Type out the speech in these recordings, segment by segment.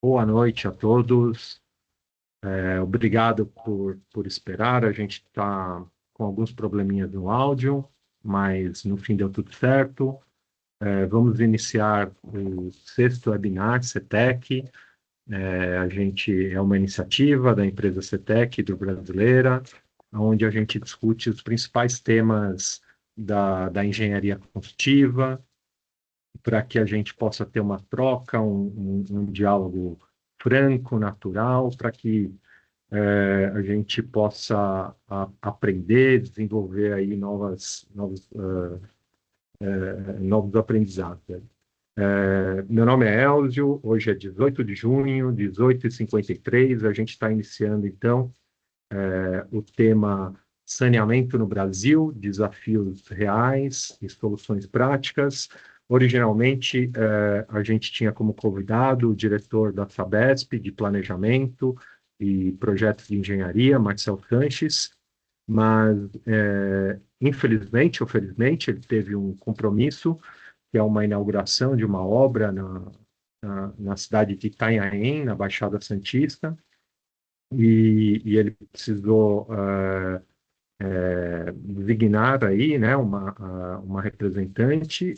Boa noite a todos. Obrigado por esperar. A gente está com alguns probleminhas no áudio, mas no fim deu tudo certo. Vamos iniciar o sexto webinar CETEC. A gente é uma iniciativa da empresa CETEC do Brasileira, onde a gente discute os principais temas da engenharia construtiva, para que a gente possa ter uma troca, um diálogo franco, natural, para que a gente possa aprender, desenvolver aí novos aprendizados. Meu nome é Elzio, hoje é 18 de junho, 18h53, a gente está iniciando, então, o tema saneamento no Brasil, desafios reais e soluções práticas. Originalmente, a gente tinha como convidado o diretor da Sabesp de Planejamento e Projetos de Engenharia, Marcel Sanches, mas, infelizmente ou felizmente, ele teve um compromisso, que é uma inauguração de uma obra na cidade de Itanhaém, na Baixada Santista, e ele precisou designar aí, né, uma representante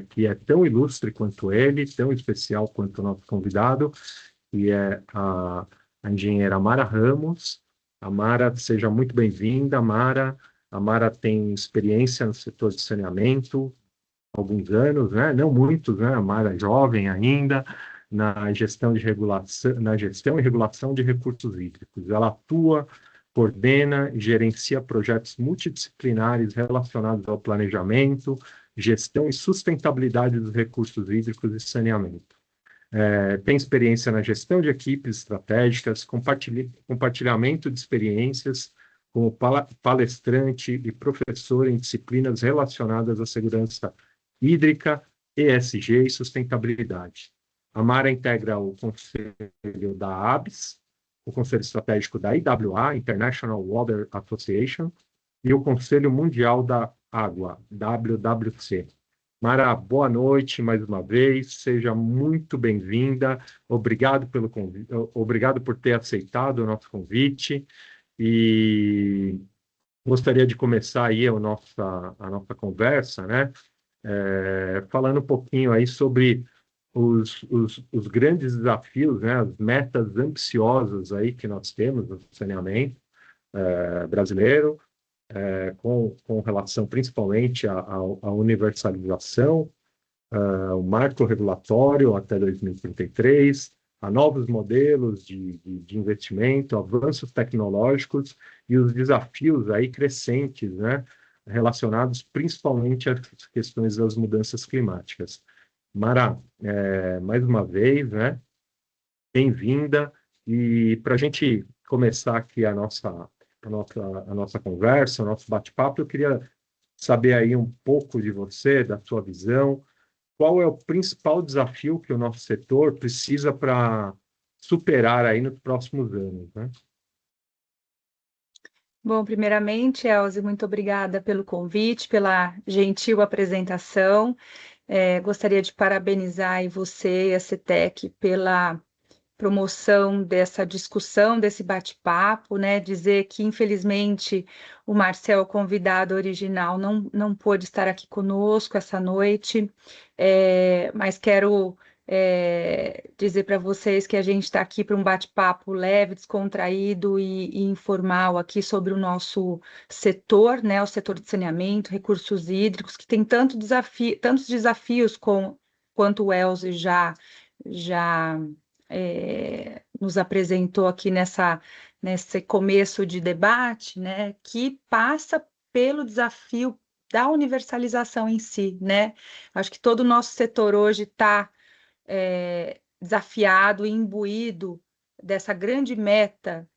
que é tão ilustre quanto ele, tão especial quanto o nosso convidado, que é a engenheira Mara Ramos. A Mara, seja muito bem-vinda, Mara. A Mara tem experiência no setor de saneamento, alguns anos, né? Não muitos, né? A Mara é jovem ainda, na gestão e regulação de recursos hídricos. Ela atua, coordena e gerencia projetos multidisciplinares relacionados ao planejamento, gestão e sustentabilidade dos recursos hídricos e saneamento. Tem experiência na gestão de equipes estratégicas, compartilhamento de experiências, como palestrante e professor em disciplinas relacionadas à segurança hídrica, ESG e sustentabilidade. A Mara integra o conselho da ABS, o conselho estratégico da IWA, International Water Association, e o Conselho Mundial da Água, WWC. Mara, boa noite mais uma vez, seja muito bem-vinda, obrigado pelo convite, obrigado por ter aceitado o nosso convite, e gostaria de começar aí a nossa conversa, né, falando um pouquinho aí sobre os grandes desafios, né, as metas ambiciosas aí que nós temos no saneamento brasileiro, com relação principalmente à universalização, o marco regulatório até 2033, a novos modelos de investimento, avanços tecnológicos e os desafios aí crescentes, né, relacionados principalmente às questões das mudanças climáticas. Mara, mais uma vez, né, bem-vinda, e para a gente começar aqui a nossa conversa, o nosso bate-papo, eu queria saber aí um pouco de você, da sua visão, qual é o principal desafio que o nosso setor precisa para superar aí nos próximos anos, né? Bom, primeiramente, Elze, muito obrigada pelo convite, pela gentil apresentação. Gostaria de parabenizar aí você e a CETEC pela promoção dessa discussão, desse bate-papo, né? Dizer que, infelizmente, o Marcel, convidado original, não pôde estar aqui conosco essa noite, mas quero dizer para vocês que a gente está aqui para um bate-papo leve, descontraído e informal aqui sobre o nosso setor, né? O setor de saneamento, recursos hídricos, que tem tantos desafios quanto o Elze já nos apresentou aqui nesse começo de debate, né, que passa pelo desafio da universalização em si, né? Acho que todo o nosso setor hoje está desafiado e imbuído dessa grande meta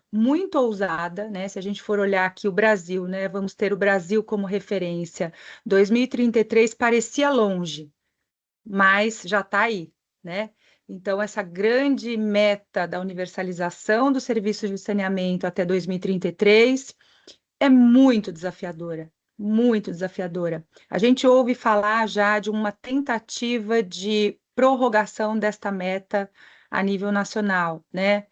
muito ousada, né? Se a gente for olhar aqui o Brasil, né? Vamos ter o Brasil como referência. 2033 parecia longe, mas já está aí, né? Então, essa grande meta da universalização dos serviços de saneamento até 2033 é muito desafiadora, muito desafiadora. A gente ouve falar já de uma tentativa de prorrogação desta meta a nível nacional, né?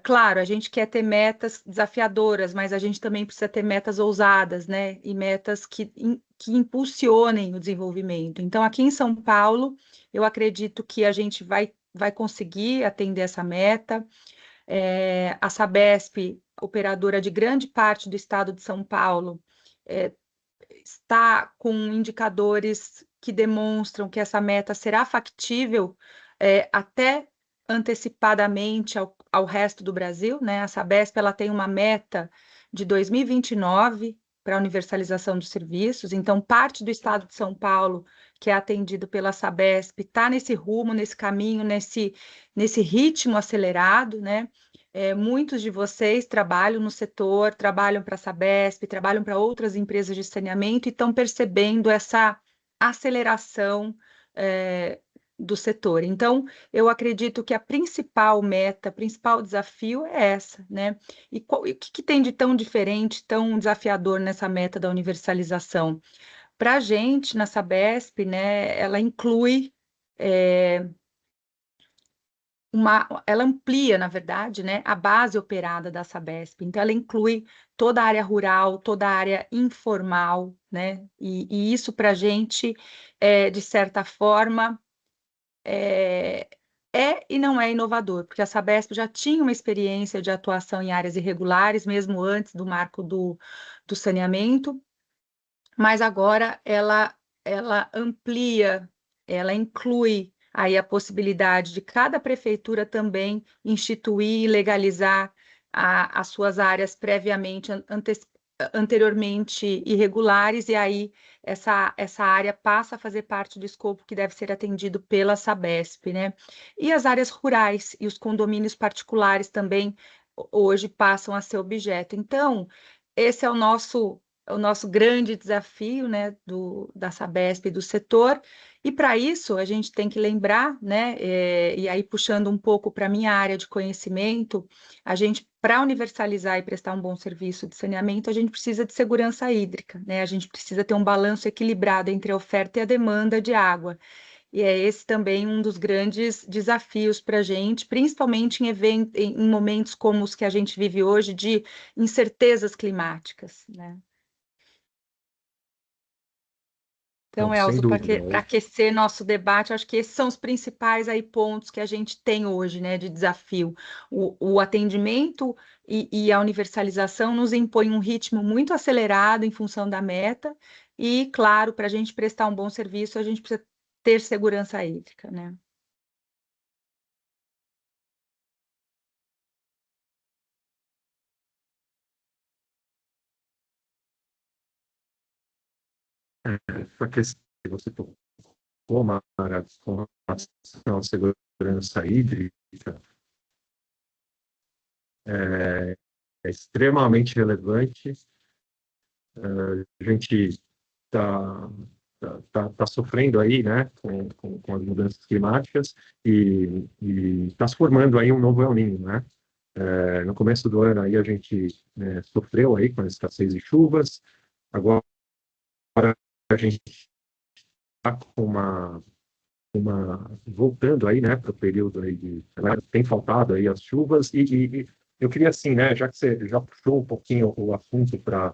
Claro, a gente quer ter metas desafiadoras, mas a gente também precisa ter metas ousadas, né? E metas que impulsionem o desenvolvimento. Então, aqui em São Paulo, eu acredito que a gente vai conseguir atender essa meta. A Sabesp, operadora de grande parte do estado de São Paulo, está com indicadores que demonstram que essa meta será factível até antecipadamente ao resto do Brasil, né? A Sabesp ela tem uma meta de 2029 para a universalização dos serviços, então parte do estado de São Paulo, que é atendido pela Sabesp, está nesse rumo, nesse caminho, nesse ritmo acelerado, né? Muitos de vocês trabalham no setor, trabalham para a Sabesp, trabalham para outras empresas de saneamento e estão percebendo essa aceleração do setor. Então, eu acredito que a principal meta, o principal desafio é essa, né? E o que tem de tão diferente, tão desafiador nessa meta da universalização? Para a gente, na Sabesp, né, ela inclui ela amplia, na verdade, né, a base operada da Sabesp. Então, ela inclui toda a área rural, toda a área informal, né? E isso para a gente, de certa forma, é, e não é inovador, porque a Sabesp já tinha uma experiência de atuação em áreas irregulares, mesmo antes do marco do saneamento, mas agora ela amplia, ela inclui aí a possibilidade de cada prefeitura também instituir e legalizar as suas áreas previamente, anteriormente irregulares, e aí essa área passa a fazer parte do escopo que deve ser atendido pela Sabesp, né? E as áreas rurais e os condomínios particulares também hoje passam a ser objeto. Então, esse é o nosso grande desafio, né, da Sabesp e do setor, e para isso a gente tem que lembrar, né, e aí puxando um pouco para a minha área de conhecimento, a gente, para universalizar e prestar um bom serviço de saneamento, a gente precisa de segurança hídrica, né, a gente precisa ter um balanço equilibrado entre a oferta e a demanda de água, e é esse também um dos grandes desafios para a gente, principalmente em momentos como os que a gente vive hoje, de incertezas climáticas, né? Então, Não, sem Elzo, dúvida. para aquecer nosso debate, acho que esses são os principais aí pontos que a gente tem hoje, né, de desafio. O atendimento e a universalização nos impõem um ritmo muito acelerado em função da meta, e, claro, para a gente prestar um bom serviço, a gente precisa ter segurança hídrica, né? Essa questão que você tocou, Mara, com relação à segurança hídrica, é extremamente relevante. A gente está tá sofrendo aí, né, com as mudanças climáticas e está se formando aí um novo El Niño, né? No começo do ano aí a gente sofreu aí com a escassez de chuvas, agora a gente está com voltando aí, né, para o período aí tem faltado aí as chuvas e eu queria assim, né, já que você já puxou um pouquinho o assunto para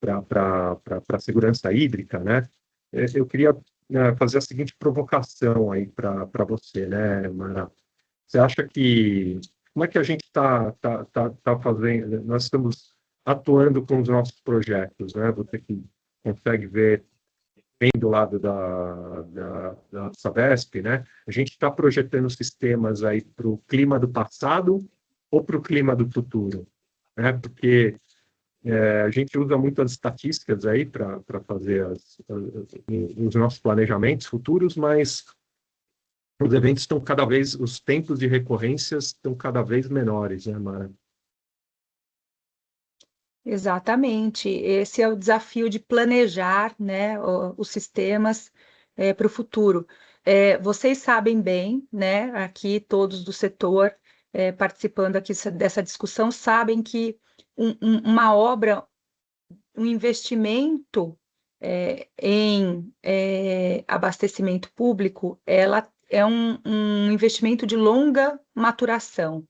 a segurança hídrica, né, eu queria fazer a seguinte provocação aí para você, né, Mara? Você acha que como é que a gente tá fazendo? Nós estamos atuando com os nossos projetos, né? Você que consegue ver bem do lado da Sabesp, né? A gente está projetando sistemas aí para o clima do passado ou para o clima do futuro, né? Porque a gente usa muitas estatísticas aí para fazer os nossos planejamentos futuros, mas os eventos estão cada vez, os tempos de recorrências estão cada vez menores, né, Mara? Exatamente. Esse é o desafio de planejar, né, os sistemas para o futuro. Vocês sabem bem, né, aqui todos do setor participando aqui dessa discussão, sabem que uma obra, um investimento em abastecimento público, é um investimento de longa maturação,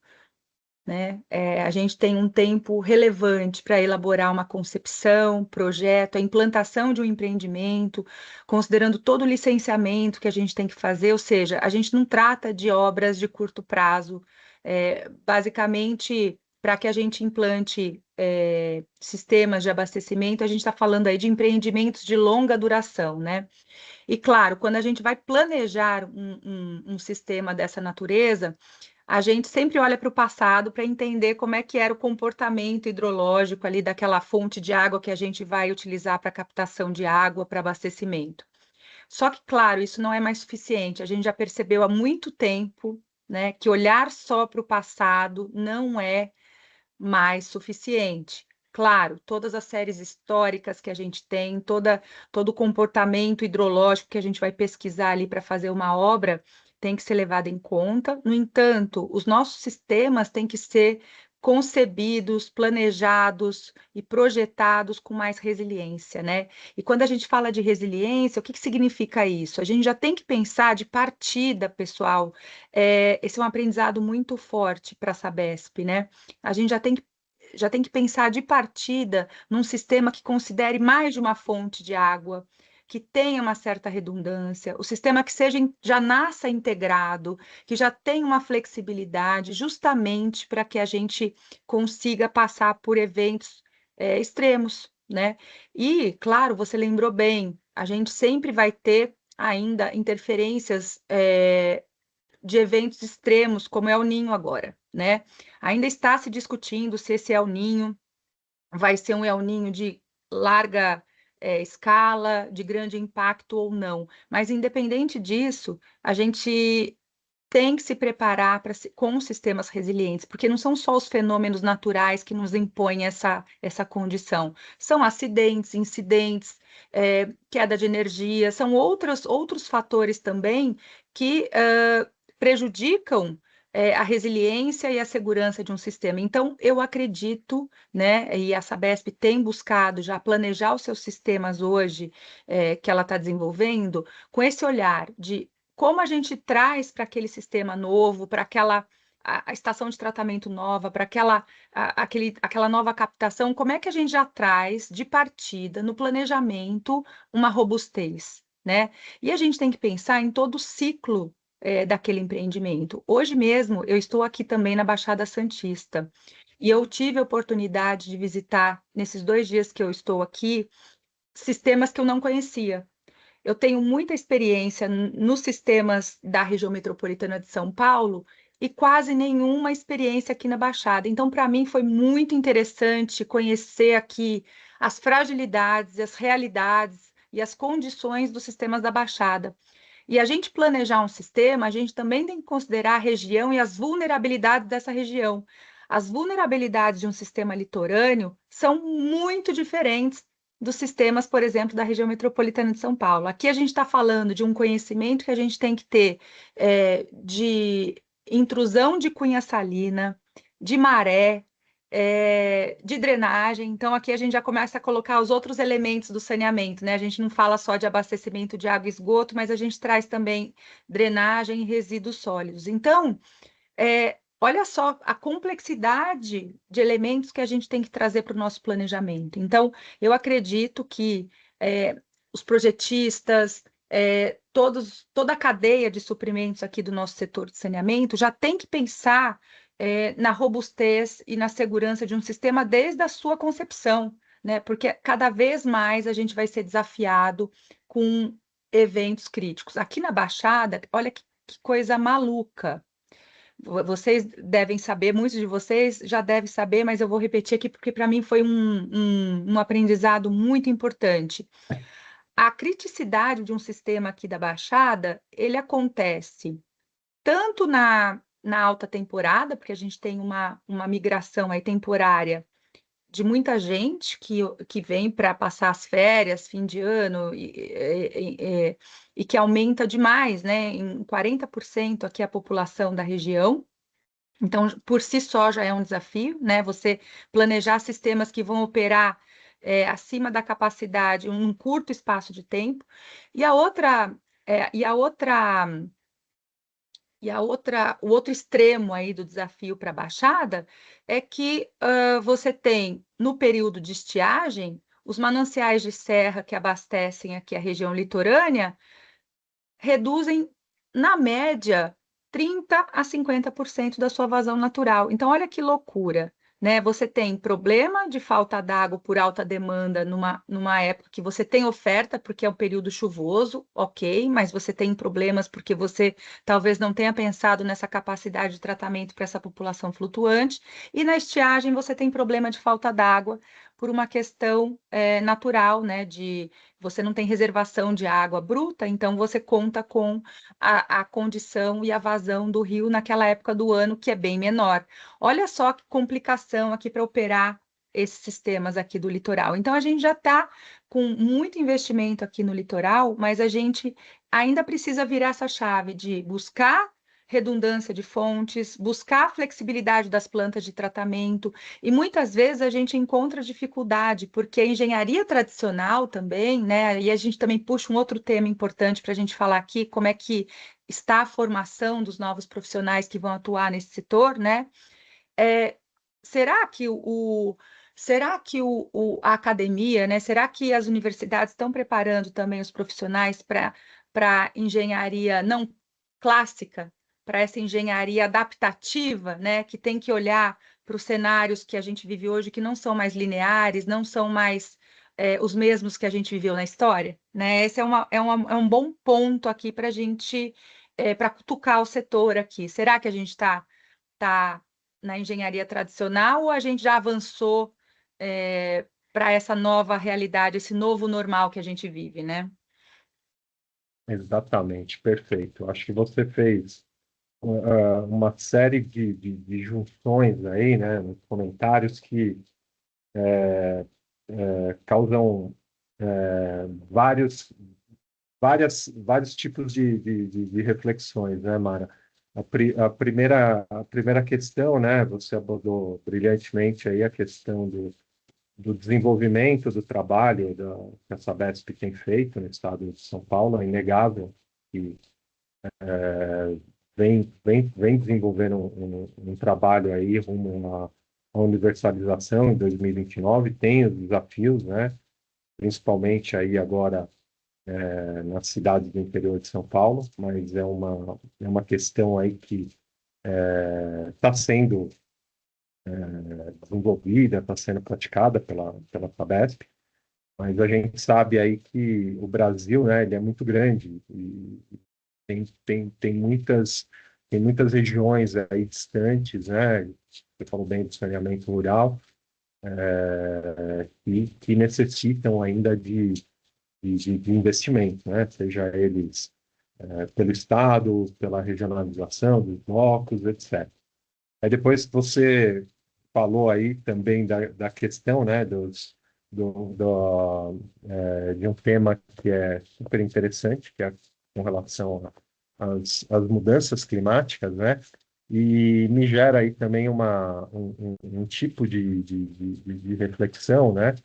né? A gente tem um tempo relevante para elaborar uma concepção, projeto, a implantação de um empreendimento, considerando todo o licenciamento que a gente tem que fazer, ou seja, a gente não trata de obras de curto prazo. Basicamente, para que a gente implante sistemas de abastecimento, a gente está falando aí de empreendimentos de longa duração, né? E claro, quando a gente vai planejar um sistema dessa natureza, a gente sempre olha para o passado para entender como é que era o comportamento hidrológico ali daquela fonte de água que a gente vai utilizar para captação de água, para abastecimento. Só que, claro, isso não é mais suficiente. A gente já percebeu há muito tempo, né, que olhar só para o passado não é mais suficiente. Claro, todas as séries históricas que a gente tem, todo o comportamento hidrológico que a gente vai pesquisar ali para fazer uma obra tem que ser levado em conta. No entanto, os nossos sistemas têm que ser concebidos, planejados e projetados com mais resiliência, né? E quando a gente fala de resiliência, o que significa isso? A gente já tem que pensar de partida, pessoal. Esse é um aprendizado muito forte para a Sabesp, né? A gente já tem que pensar de partida num sistema que considere mais de uma fonte de água, que tenha uma certa redundância, o sistema que já nasça integrado, que já tenha uma flexibilidade, justamente para que a gente consiga passar por eventos extremos, né? E, claro, você lembrou bem, a gente sempre vai ter ainda interferências de eventos extremos, como é o Ninho agora, né? Ainda está se discutindo se esse El Ninho vai ser um El Ninho de larga escala, de grande impacto ou não. Mas, independente disso, a gente tem que se preparar com sistemas resilientes, porque não são só os fenômenos naturais que nos impõem essa condição, são acidentes, incidentes, queda de energia, são outros fatores também que prejudicam a resiliência e a segurança de um sistema. Então, eu acredito, né, e a Sabesp tem buscado já planejar os seus sistemas hoje, que ela está desenvolvendo, com esse olhar de como a gente traz para aquele sistema novo, para aquela a estação de tratamento nova, para aquela nova captação, como é que a gente já traz de partida no planejamento uma robustez, né? E a gente tem que pensar em todo o ciclo daquele empreendimento. Hoje mesmo eu estou aqui também na Baixada Santista e eu tive a oportunidade de visitar, nesses 2 dias que eu estou aqui, sistemas que eu não conhecia. Eu tenho muita experiência nos sistemas da região metropolitana de São Paulo e quase nenhuma experiência aqui na Baixada. Então, para mim, foi muito interessante conhecer aqui as fragilidades, as realidades e as condições dos sistemas da Baixada. E a gente planejar um sistema, a gente também tem que considerar a região e as vulnerabilidades dessa região. As vulnerabilidades de um sistema litorâneo são muito diferentes dos sistemas, por exemplo, da região metropolitana de São Paulo. Aqui a gente está falando de um conhecimento que a gente tem que ter de intrusão de cunha salina, de maré, de drenagem. Então, aqui a gente já começa a colocar os outros elementos do saneamento, né? A gente não fala só de abastecimento de água e esgoto, mas a gente traz também drenagem e resíduos sólidos. Então, olha só a complexidade de elementos que a gente tem que trazer para o nosso planejamento. Então, eu acredito que os projetistas, toda a cadeia de suprimentos aqui do nosso setor de saneamento já tem que pensar na robustez e na segurança de um sistema desde a sua concepção, né? Porque cada vez mais a gente vai ser desafiado com eventos críticos. Aqui na Baixada, olha que coisa maluca. Vocês devem saber, muitos de vocês já devem saber, mas eu vou repetir aqui porque para mim foi um aprendizado muito importante. A criticidade de um sistema aqui da Baixada, ele acontece tanto na alta temporada, porque a gente tem uma migração aí temporária de muita gente que vem para passar as férias, fim de ano, e que aumenta demais, né? Em 40% aqui a população da região. Então, por si só já é um desafio, né? Você planejar sistemas que vão operar acima da capacidade em um curto espaço de tempo. E a outra E o outro extremo aí do desafio para a Baixada é que você tem, no período de estiagem, os mananciais de serra que abastecem aqui a região litorânea reduzem, na média, 30 a 50% da sua vazão natural. Então, olha que loucura, né? Você tem problema de falta d'água por alta demanda numa época que você tem oferta, porque é um período chuvoso, ok, mas você tem problemas porque você talvez não tenha pensado nessa capacidade de tratamento para essa população flutuante, e na estiagem você tem problema de falta d'água por uma questão natural, né? De você não tem reservação de água bruta, então você conta com a condição e a vazão do rio naquela época do ano, que é bem menor. Olha só que complicação aqui para operar esses sistemas aqui do litoral. Então, a gente já está com muito investimento aqui no litoral, mas a gente ainda precisa virar essa chave de buscar redundância de fontes, buscar a flexibilidade das plantas de tratamento, e muitas vezes a gente encontra dificuldade, porque a engenharia tradicional também, né? E a gente também puxa um outro tema importante para a gente falar aqui, como é que está a formação dos novos profissionais que vão atuar nesse setor, né? É, será que a academia, né? Será que as universidades estão preparando também os profissionais para engenharia não clássica, para essa engenharia adaptativa, né? Que tem que olhar para os cenários que a gente vive hoje, que não são mais lineares, não são mais os mesmos que a gente viveu na história, né? Esse é um bom ponto aqui para a gente, para cutucar o setor aqui. Será que a gente tá na engenharia tradicional ou a gente já avançou para essa nova realidade, esse novo normal que a gente vive, né? Exatamente, perfeito. Acho que você fez uma série de junções aí, né, nos comentários que causam vários, vários tipos de reflexões, né, Mara? A primeira questão, né, você abordou brilhantemente aí a questão do desenvolvimento do trabalho que a Sabesp tem feito no estado de São Paulo. É inegável que vem desenvolvendo um trabalho aí rumo à universalização em 2029. Tem os desafios, né, principalmente aí agora na cidade do interior de São Paulo, mas é uma questão aí que está sendo desenvolvida, está sendo praticada pela Sabesp, mas a gente sabe aí que o Brasil, né, ele é muito grande e tem muitas regiões aí distantes, né? Você falou bem do saneamento rural, que necessitam ainda de investimento, né? Seja eles pelo Estado, pela regionalização dos blocos, etc. Aí depois você falou aí também da questão, né, de um tema que é super interessante, que é com relação às mudanças climáticas, né? E me gera aí também um tipo de reflexão, né?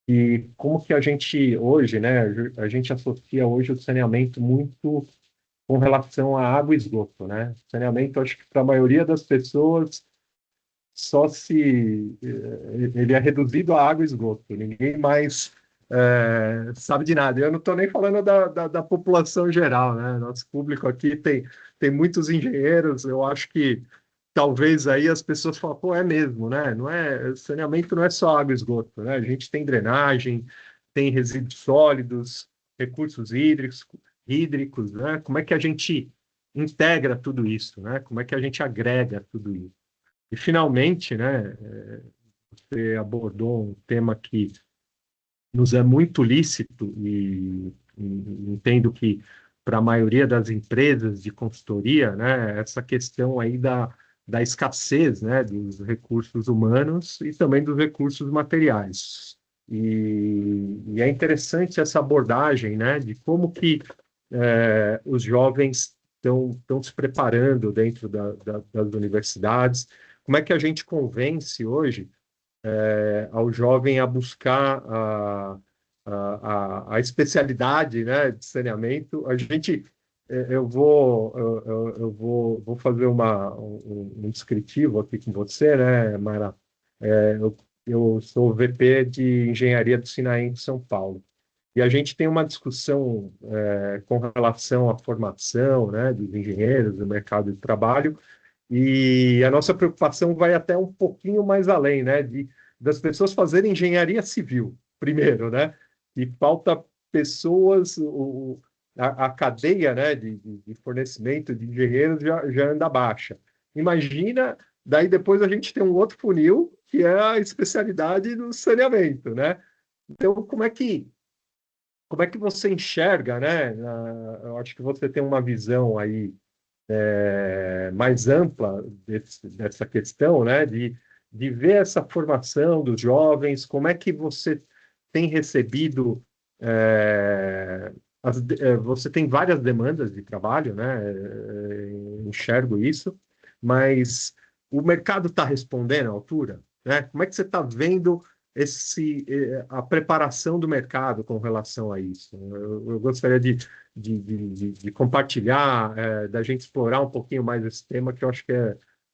E como que a gente hoje, né? A gente associa hoje o saneamento muito com relação à água e esgoto, né? Saneamento, acho que para a maioria das pessoas só se ele é reduzido a água e esgoto. Ninguém mais sabe de nada. Eu não estou nem falando da população geral, né? Nosso público aqui tem muitos engenheiros. Eu acho que talvez aí as pessoas falam, pô, é mesmo, né? Não é, saneamento não é só água e esgoto, né? A gente tem drenagem, tem resíduos sólidos, recursos hídricos, né? Como é que a gente integra tudo isso, né? Como é que a gente agrega tudo isso? E, finalmente, né, você abordou um tema que nos é muito lícito e entendo que para a maioria das empresas de consultoria, né, essa questão aí da escassez, né, dos recursos humanos e também dos recursos materiais. E é interessante essa abordagem, né, de como que os jovens estão se preparando dentro das universidades. Como é que a gente convence hoje ao jovem a buscar a especialidade, né, de saneamento? A gente vou fazer um descritivo aqui com você, né, Mara? Eu sou VP de Engenharia do Sinaem de São Paulo. E a gente tem uma discussão com relação à formação, né, dos engenheiros do mercado de trabalho, e a nossa preocupação vai até um pouquinho mais além, né, das pessoas fazerem engenharia civil, primeiro, né? E falta pessoas, a cadeia, né, de fornecimento de engenheiros já anda baixa. Imagina, daí depois a gente tem um outro funil, que é a especialidade do saneamento, né? Então, como é que você enxerga, né? Eu acho que você tem uma visão aí mais ampla dessa questão, né? De ver essa formação dos jovens, como é que você tem recebido. Você tem várias demandas de trabalho, né? Enxergo isso, mas o mercado está respondendo à altura, né? Como é que você está vendo a preparação do mercado com relação a isso? Eu gostaria de compartilhar, da gente explorar um pouquinho mais esse tema, que eu acho que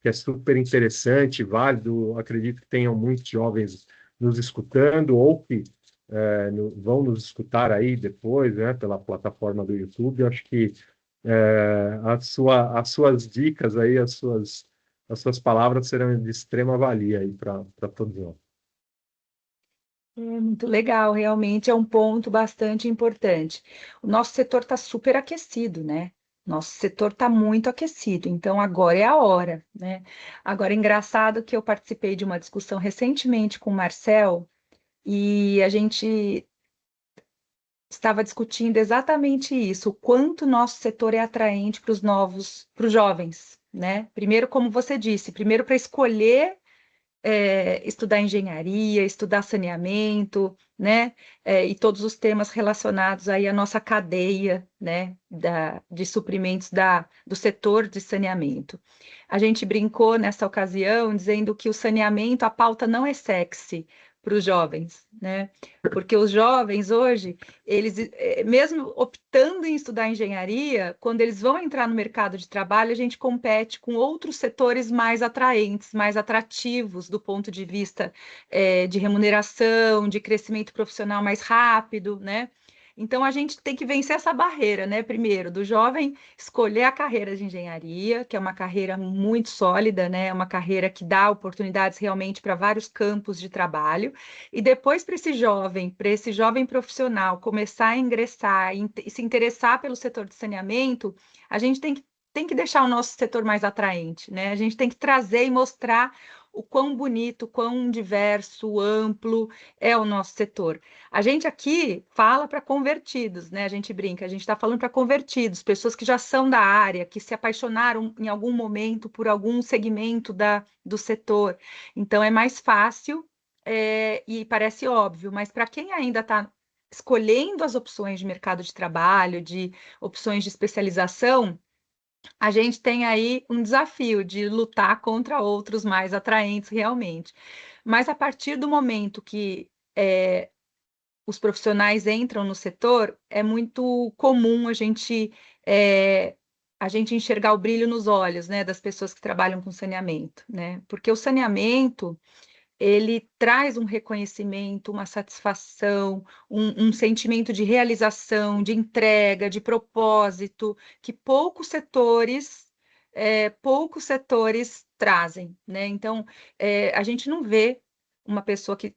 é super interessante, válido. Acredito que tenham muitos jovens nos escutando ou que vão nos escutar aí depois, né, pela plataforma do YouTube. Eu acho que as suas dicas aí, as suas palavras serão de extrema valia aí para todos nós. É muito legal, realmente é um ponto bastante importante. O nosso setor está super aquecido, né? Nosso setor está muito aquecido, então agora é a hora, né? Agora, é engraçado que eu participei de uma discussão recentemente com o Marcel e a gente estava discutindo exatamente isso, o quanto o nosso setor é atraente para os jovens, né? Primeiro, como você disse, primeiro para escolher estudar engenharia, estudar saneamento, né? E todos os temas relacionados aí à nossa cadeia, né? De suprimentos do setor de saneamento. A gente brincou nessa ocasião dizendo que o saneamento, a pauta não é sexy para os jovens, né? Porque os jovens hoje, eles, mesmo optando em estudar engenharia, quando eles vão entrar no mercado de trabalho, a gente compete com outros setores mais atraentes, mais atrativos do ponto de vista, de remuneração, de crescimento profissional mais rápido, né? Então a gente tem que vencer essa barreira, né? Primeiro, do jovem escolher a carreira de engenharia, que é uma carreira muito sólida, né? É uma carreira que dá oportunidades realmente para vários campos de trabalho. E depois para esse jovem profissional começar a ingressar e se interessar pelo setor de saneamento, a gente tem que deixar o nosso setor mais atraente, né? A gente tem que trazer e mostrar o quão bonito, quão diverso, amplo é o nosso setor. A gente aqui fala para convertidos, né? A gente brinca, a gente está falando para convertidos, pessoas que já são da área, que se apaixonaram em algum momento por algum segmento do setor. Então é mais fácil, e parece óbvio, mas para quem ainda está escolhendo as opções de mercado de trabalho, de opções de especialização, a gente tem aí um desafio de lutar contra outros mais atraentes realmente. Mas a partir do momento que os profissionais entram no setor, é muito comum a gente enxergar o brilho nos olhos, né, das pessoas que trabalham com saneamento, né? Porque o saneamento ele traz um reconhecimento, uma satisfação, um sentimento de realização, de entrega, de propósito, que poucos setores trazem, né? Então, a gente não vê uma pessoa que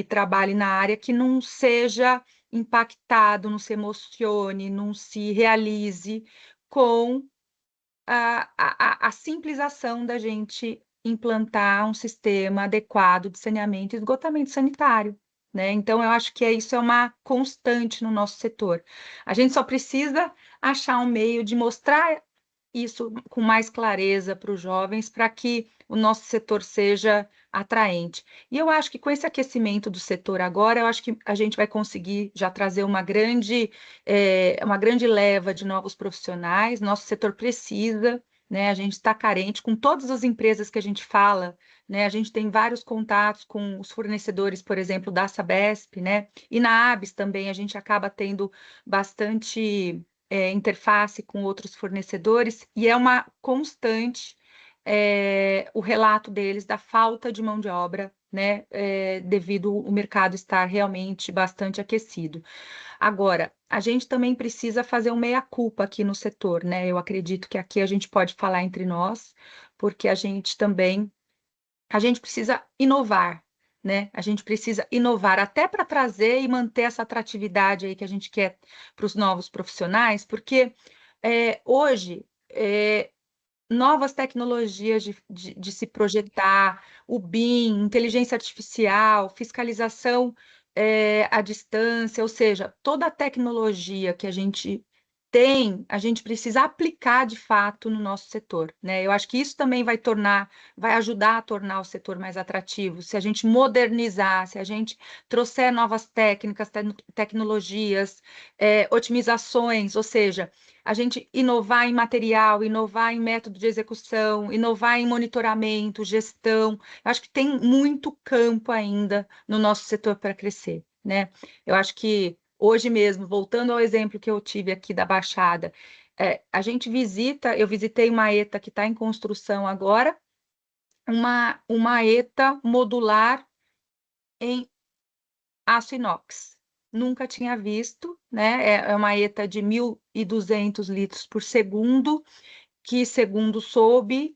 trabalhe na área que não seja impactado, não se emocione, não se realize com a simples ação da gente implantar um sistema adequado de saneamento e esgotamento sanitário, né? Então, eu acho que isso é uma constante no nosso setor. A gente só precisa achar um meio de mostrar isso com mais clareza para os jovens, para que o nosso setor seja atraente. E eu acho que com esse aquecimento do setor agora, eu acho que a gente vai conseguir já trazer uma grande leva de novos profissionais. Nosso setor precisa, né? A gente está carente com todas as empresas que a gente fala, né? A gente tem vários contatos com os fornecedores, por exemplo, da Sabesp, né? E na ABS também a gente acaba tendo bastante interface com outros fornecedores, e é uma constante o relato deles da falta de mão de obra, né, devido ao mercado estar realmente bastante aquecido. Agora, a gente também precisa fazer um meia-culpa aqui no setor, né? Eu acredito que aqui a gente pode falar entre nós, porque a gente precisa inovar, né? A gente precisa inovar até para trazer e manter essa atratividade aí que a gente quer para os novos profissionais, porque hoje novas tecnologias de se projetar, o BIM, inteligência artificial, fiscalização à distância, ou seja, toda a tecnologia que a gente tem, a gente precisa aplicar de fato no nosso setor, né? Eu acho que isso também vai ajudar a tornar o setor mais atrativo. Se a gente modernizar, se a gente trouxer novas técnicas, tecnologias, otimizações, ou seja, a gente inovar em material, inovar em método de execução, inovar em monitoramento, gestão. Eu acho que tem muito campo ainda no nosso setor para crescer, né? Eu acho que hoje mesmo, voltando ao exemplo que eu tive aqui da Baixada, eu visitei uma ETA que está em construção agora, uma ETA modular em aço inox. Nunca tinha visto, né? É uma ETA de 1.200 litros por segundo, que, segundo soube,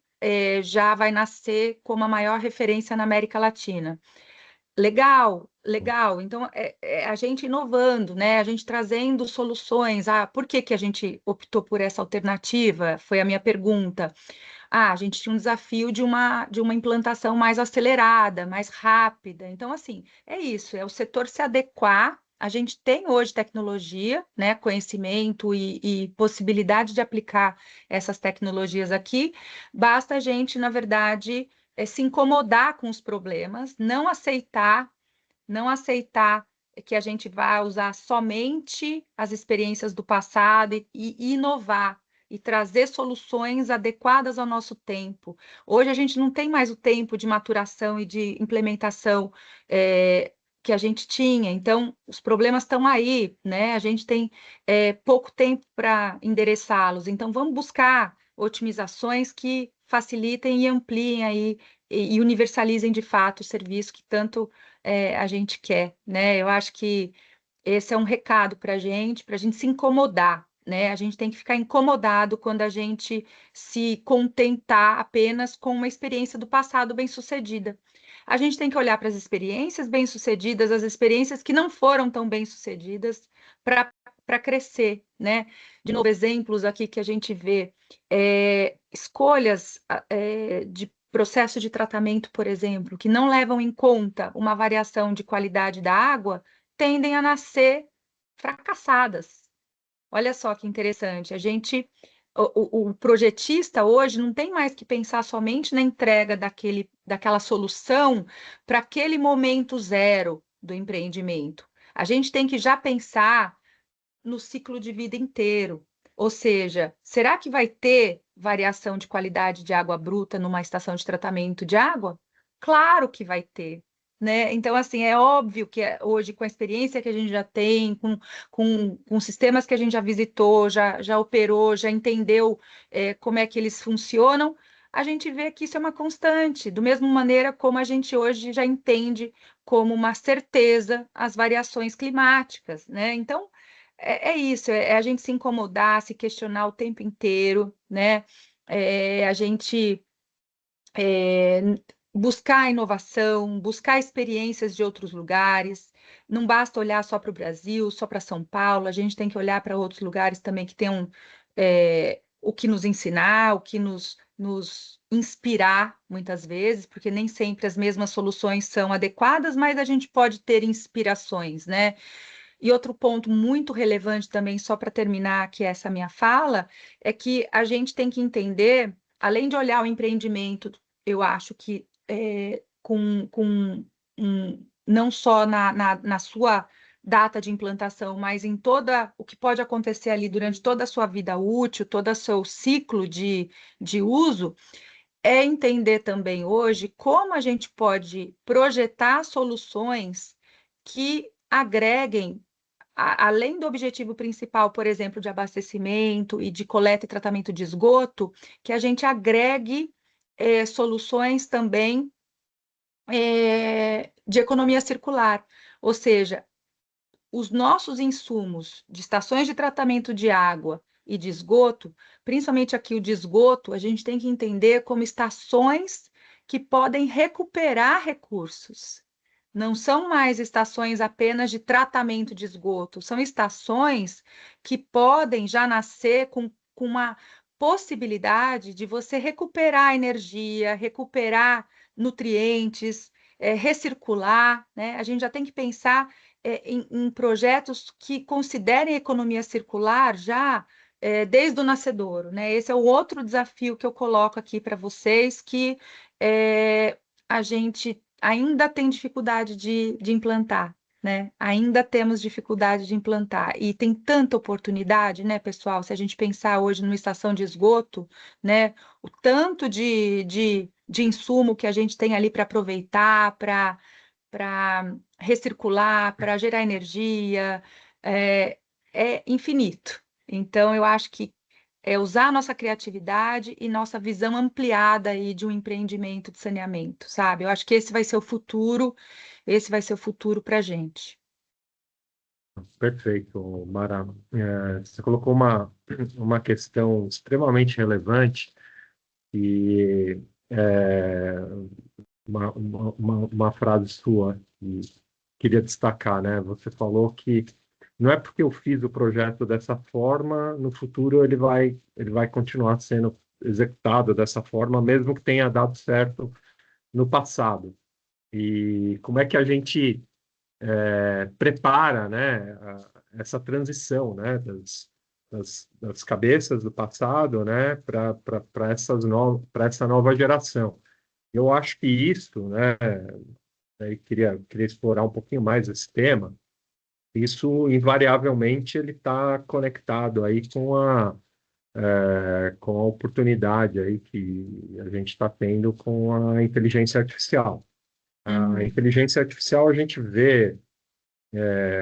já vai nascer como a maior referência na América Latina. Legal, legal. Então, a gente inovando, né? A gente trazendo soluções. Por que que a gente optou por essa alternativa? Foi a minha pergunta. A gente tinha um desafio de uma implantação mais acelerada, mais rápida. Então, assim, é isso, é o setor se adequar. A gente tem hoje tecnologia, né, conhecimento e possibilidade de aplicar essas tecnologias aqui. Basta a gente, na verdade, se incomodar com os problemas, não aceitar que a gente vai usar somente as experiências do passado e inovar e trazer soluções adequadas ao nosso tempo. Hoje a gente não tem mais o tempo de maturação e de implementação que a gente tinha, então os problemas estão aí, né? A gente tem pouco tempo para endereçá-los, então vamos buscar otimizações que facilitem e ampliem aí e universalizem de fato o serviço que tanto a gente quer, né? Eu acho que esse é um recado para a gente se incomodar, né? A gente tem que ficar incomodado quando a gente se contentar apenas com uma experiência do passado bem-sucedida. A gente tem que olhar para as experiências bem-sucedidas, as experiências que não foram tão bem-sucedidas, para crescer, né? De novo, exemplos aqui que a gente vê, escolhas de processo de tratamento, por exemplo, que não levam em conta uma variação de qualidade da água, tendem a nascer fracassadas. Olha só que interessante. O projetista hoje não tem mais que pensar somente na entrega daquela solução para aquele momento zero do empreendimento. A gente tem que já pensar no ciclo de vida inteiro. Ou seja, será que vai ter variação de qualidade de água bruta numa estação de tratamento de água? Claro que vai ter, né? Então, assim, é óbvio que hoje, com a experiência que a gente já tem, com sistemas que a gente já visitou, já operou, já entendeu como é que eles funcionam, a gente vê que isso é uma constante, da mesma maneira como a gente hoje já entende como uma certeza as variações climáticas, né? Então, é isso, é a gente se incomodar, se questionar o tempo inteiro, né? A gente é, buscar inovação, buscar experiências de outros lugares. Não basta olhar só para o Brasil, só para São Paulo, a gente tem que olhar para outros lugares também que tenham o que nos ensinar, o que nos inspirar, muitas vezes, porque nem sempre as mesmas soluções são adequadas, mas a gente pode ter inspirações, né? E outro ponto muito relevante também, só para terminar aqui essa minha fala, é que a gente tem que entender, além de olhar o empreendimento, eu acho que não só na sua data de implantação, mas em toda o que pode acontecer ali durante toda a sua vida útil, todo o seu ciclo de uso, é entender também hoje como a gente pode projetar soluções que agreguem além do objetivo principal, por exemplo, de abastecimento e de coleta e tratamento de esgoto, que a gente agregue soluções também de economia circular, ou seja, os nossos insumos de estações de tratamento de água e de esgoto, principalmente aqui o de esgoto, a gente tem que entender como estações que podem recuperar recursos. Não são mais estações apenas de tratamento de esgoto, são estações que podem já nascer com uma possibilidade de você recuperar energia, recuperar nutrientes, recircular, né? A gente já tem que pensar em projetos que considerem a economia circular já desde o nascedouro, né? Esse é o outro desafio que eu coloco aqui para vocês, que a gente ainda tem dificuldade de implantar, né? Ainda temos dificuldade de implantar. E tem tanta oportunidade, né, pessoal? Se a gente pensar hoje numa estação de esgoto, né? O tanto de insumo que a gente tem ali para aproveitar, para recircular, para gerar energia, é infinito. Então, eu acho que é usar a nossa criatividade e nossa visão ampliada aí de um empreendimento de saneamento, sabe? Eu acho que esse vai ser o futuro para a gente. Perfeito, Mara. Você colocou uma questão extremamente relevante e uma frase sua que queria destacar, né? Você falou que não é porque eu fiz o projeto dessa forma, no futuro ele vai continuar sendo executado dessa forma, mesmo que tenha dado certo no passado. E como é que a gente prepara, né, essa transição, né, das cabeças do passado, né, para essa nova geração. Eu acho que isso, né, aí queria explorar um pouquinho mais esse tema. Isso invariavelmente ele está conectado aí com a oportunidade aí que a gente está tendo com a inteligência artificial. A Uhum. inteligência artificial a gente vê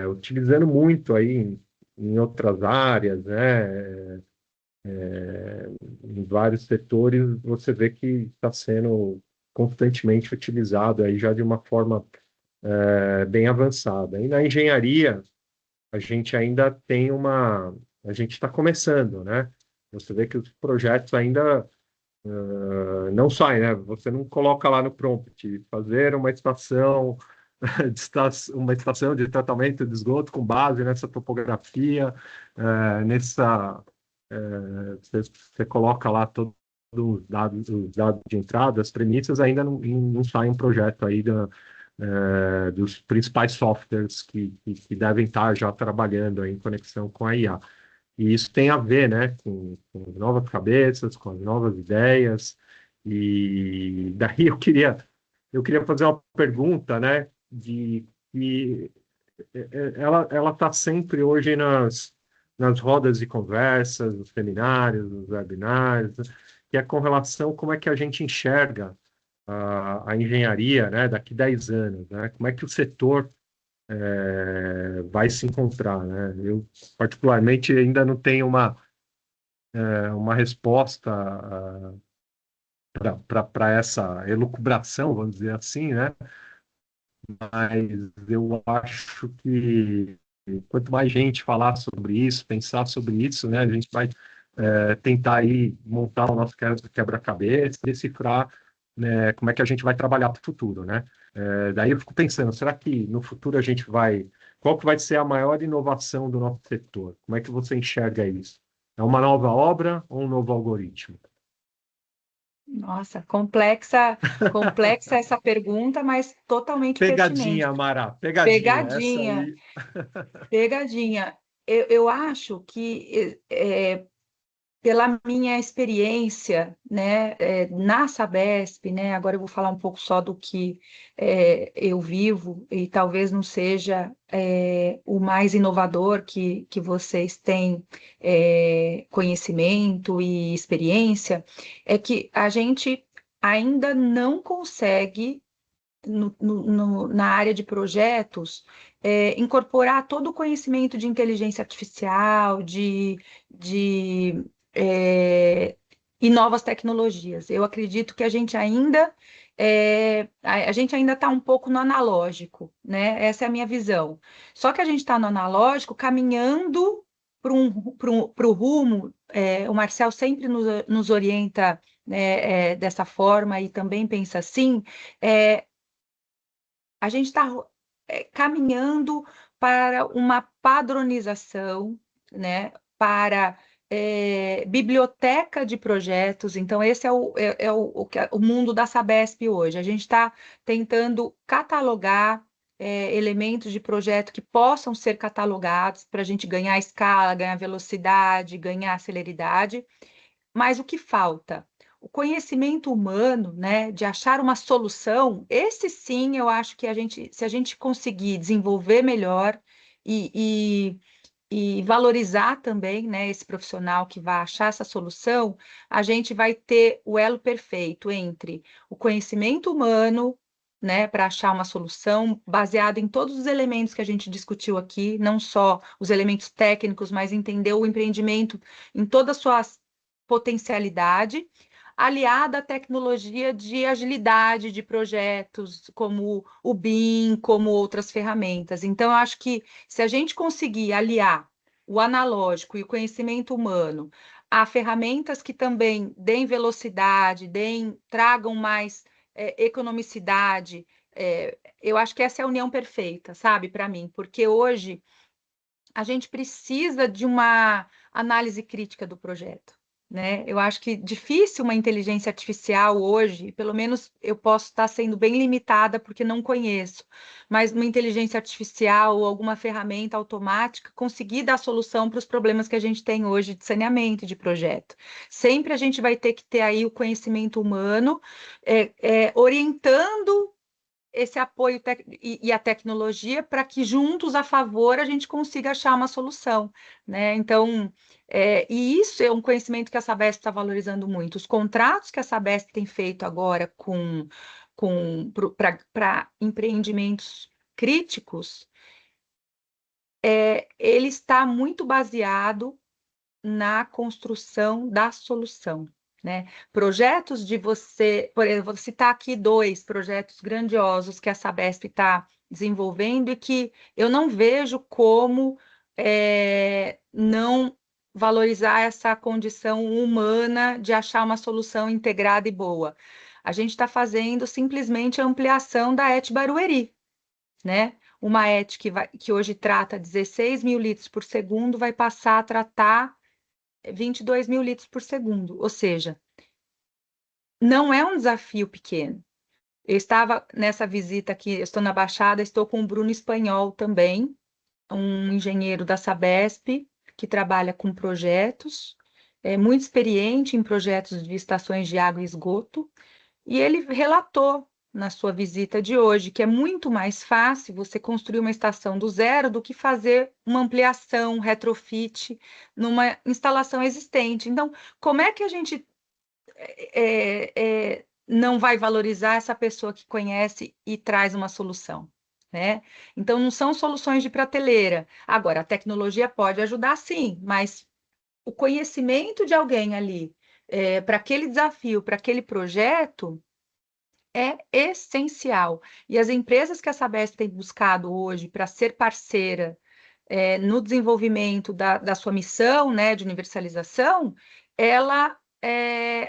utilizando muito aí em outras áreas, né? Em vários setores você vê que está sendo constantemente utilizado aí já de uma forma bem avançada. E na engenharia a gente ainda tem a gente está começando, né? Você vê que os projetos ainda não saem, né? Você não coloca lá no prompt fazer uma estação uma estação de tratamento de esgoto com base nessa topografia, você coloca lá todos os dados de entrada, as premissas, ainda não sai um projeto aí dos principais softwares que devem estar já trabalhando aí em conexão com a IA. E isso tem a ver, né, com novas cabeças, com as novas ideias. E daí eu queria fazer uma pergunta, né, de que ela está sempre hoje nas rodas de conversas, nos seminários, nos webinários, né, que é com relação como é que a gente enxerga a engenharia, né, daqui 10 anos, né? Como é que o setor vai se encontrar, né? Eu, particularmente, ainda não tenho uma resposta para essa elucubração, vamos dizer assim, né? Mas eu acho que quanto mais gente falar sobre isso, pensar sobre isso, né, a gente vai tentar aí montar o nosso quebra-cabeça, decifrar, né, como é que a gente vai trabalhar para o futuro, né? Daí eu fico pensando, será que no futuro a gente vai... Qual que vai ser a maior inovação do nosso setor? Como é que você enxerga isso? É uma nova obra ou um novo algoritmo? Nossa, complexa essa pergunta, mas totalmente pertinente. Pegadinha, Mara, pegadinha, essa Pegadinha, aí. pegadinha. Eu acho que pela minha experiência, né, na Sabesp, né, agora eu vou falar um pouco só do que eu vivo, e talvez não seja o mais inovador que vocês têm conhecimento e experiência, é que a gente ainda não consegue na área de projetos, incorporar todo o conhecimento de inteligência artificial, e novas tecnologias. Eu acredito que a gente ainda está um pouco no analógico, né? Essa é a minha visão. Só que a gente está no analógico caminhando para o rumo, o Marcel sempre nos orienta, né, dessa forma e também pensa assim, a gente está caminhhando para uma padronização, né, para biblioteca de projetos. Então, esse é o mundo da Sabesp hoje. A gente está tentando catalogar elementos de projeto que possam ser catalogados para a gente ganhar escala, ganhar velocidade, ganhar celeridade. Mas o que falta? O conhecimento humano, né, de achar uma solução, esse sim, eu acho que se a gente conseguir desenvolver melhor e valorizar também, né, esse profissional que vai achar essa solução, a gente vai ter o elo perfeito entre o conhecimento humano, né, para achar uma solução baseado em todos os elementos que a gente discutiu aqui, não só os elementos técnicos, mas entender o empreendimento em toda a sua potencialidade, aliada à tecnologia de agilidade de projetos, como o BIM, como outras ferramentas. Então, eu acho que se a gente conseguir aliar o analógico e o conhecimento humano a ferramentas que também deem velocidade, tragam mais economicidade, eu acho que essa é a união perfeita, sabe, para mim, porque hoje a gente precisa de uma análise crítica do projeto, né? Eu acho que difícil uma inteligência artificial hoje, pelo menos eu posso estar sendo bem limitada porque não conheço, mas uma inteligência artificial ou alguma ferramenta automática conseguir dar solução para os problemas que a gente tem hoje de saneamento de projeto. Sempre a gente vai ter que ter aí o conhecimento humano orientando esse apoio e a tecnologia para que juntos, a favor, a gente consiga achar uma solução, né? Então, e isso é um conhecimento que a Sabesp está valorizando muito. Os contratos que a Sabesp tem feito agora para empreendimentos críticos, ele está muito baseado na construção da solução, né? Projetos de você, por exemplo, vou citar aqui 2 projetos grandiosos que a Sabesp está desenvolvendo e que eu não vejo como não valorizar essa condição humana de achar uma solução integrada e boa. A gente está fazendo simplesmente a ampliação da ET Barueri, né? Uma ET que hoje trata 16 mil litros por segundo, vai passar a tratar 22 mil litros por segundo, ou seja, não é um desafio pequeno. Eu estava nessa visita aqui, eu estou na Baixada, estou com o Bruno Espanhol também, um engenheiro da Sabesp, que trabalha com projetos, é muito experiente em projetos de estações de água e esgoto, e ele relatou na sua visita de hoje que é muito mais fácil você construir uma estação do zero do que fazer uma ampliação, retrofit numa instalação existente. Então, como é que a gente não vai valorizar essa pessoa que conhece e traz uma solução, né? Então, não são soluções de prateleira. Agora, a tecnologia pode ajudar, sim, mas o conhecimento de alguém ali para aquele desafio, para aquele projeto, é essencial. E as empresas que a Sabesp tem buscado hoje para ser parceira no desenvolvimento da sua missão, né, de universalização,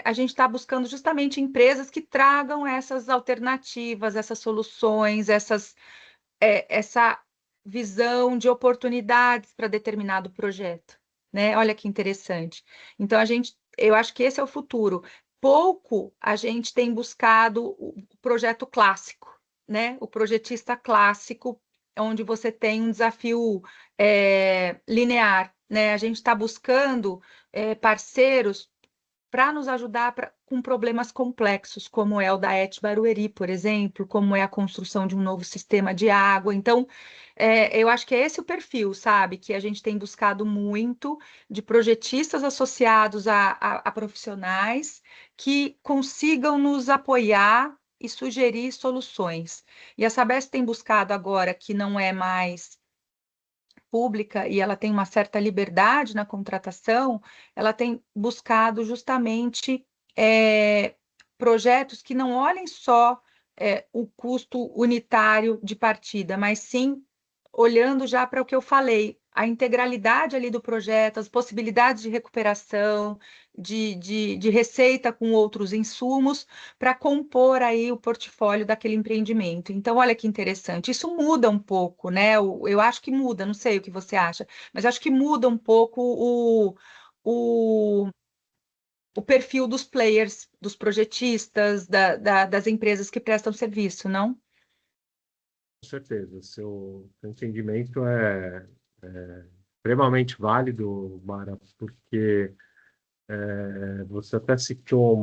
a gente está buscando justamente empresas que tragam essas alternativas, essas soluções, essa visão de oportunidades para determinado projeto, né? Olha que interessante. Então, eu acho que esse é o futuro. Pouco a gente tem buscado o projeto clássico, né? O projetista clássico, onde você tem um desafio linear, né? A gente está buscando parceiros para nos ajudar com problemas complexos, como é o da ET Barueri, por exemplo, como é a construção de um novo sistema de água. Então, eu acho que é esse o perfil, sabe, que a gente tem buscado muito de projetistas associados a profissionais que consigam nos apoiar e sugerir soluções. E a Sabesp tem buscado agora, que não é mais pública e ela tem uma certa liberdade na contratação, ela tem buscado justamente projetos que não olhem só o custo unitário de partida, mas sim olhando já para o que eu falei, a integralidade ali do projeto, as possibilidades de recuperação, de receita com outros insumos, para compor aí o portfólio daquele empreendimento. Então, olha que interessante, isso muda um pouco, né? Eu acho que muda, não sei o que você acha, mas acho que muda um pouco o, o perfil dos players, dos projetistas, das empresas que prestam serviço, não? Com certeza, seu entendimento é extremamente válido, Mara, porque você até citou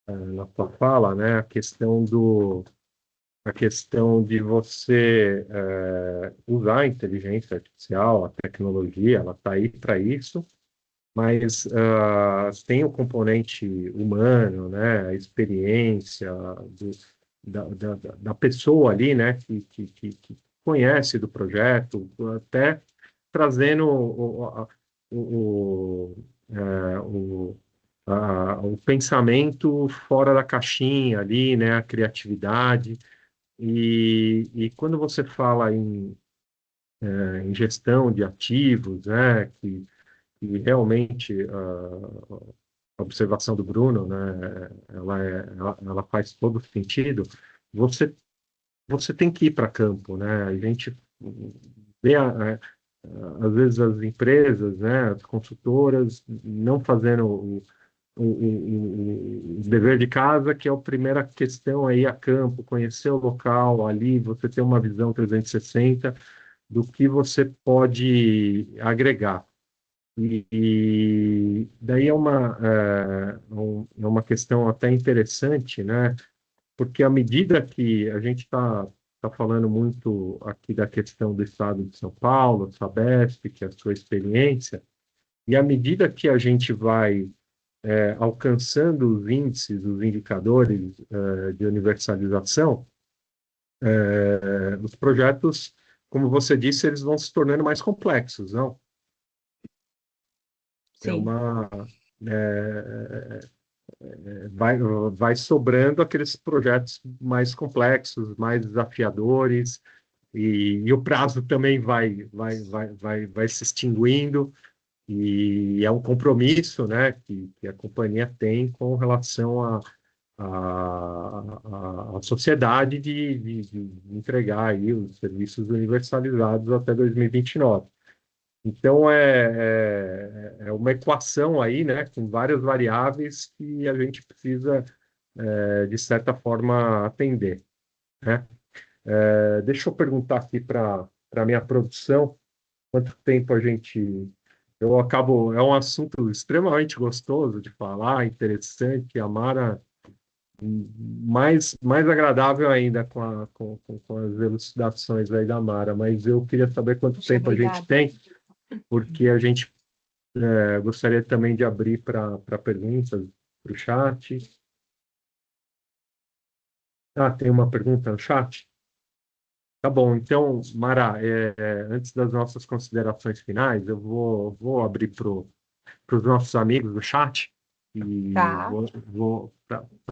na sua fala, né, a questão de você usar a inteligência artificial, a tecnologia, ela está aí para isso, mas tem o componente humano, né, a experiência da pessoa ali, né, que conhece do projeto, até trazendo o, o pensamento fora da caixinha ali, né, a criatividade. E quando você fala em gestão de ativos, né, que realmente a observação do Bruno, né, ela faz todo sentido. Você, você tem que ir para campo, né? A gente vê, às vezes, as empresas, né, as consultoras, não fazendo o dever de casa, que é a primeira questão aí a campo, conhecer o local ali, você ter uma visão 360 do que você pode agregar. E daí é uma questão até interessante, né? Porque à medida que a gente tá falando muito aqui da questão do estado de São Paulo, Sabesp, que é a sua experiência, e à medida que a gente vai alcançando os índices, os indicadores de universalização, os projetos, como você disse, eles vão se tornando mais complexos, não? É Sim. uma é, vai, vai sobrando aqueles projetos mais complexos, mais desafiadores, e o prazo também vai se extinguindo, e é um compromisso, né, que a companhia tem com relação à sociedade de entregar aí os serviços universalizados até 2029. Então, é uma equação aí, né, com várias variáveis que a gente precisa, de certa forma, atender, né? Deixa eu perguntar aqui para a minha produção, quanto tempo a gente... Eu acabo... É um assunto extremamente gostoso de falar, interessante, a Mara, mais agradável ainda com as elucidações aí da Mara, mas eu queria saber quanto Puxa, tempo a gente obrigada. tem, porque a gente gostaria também de abrir para perguntas para o chat. Ah, tem uma pergunta no chat? Tá bom, então, Mara, antes das nossas considerações finais, eu vou abrir para os nossos amigos do chat e Tá. vou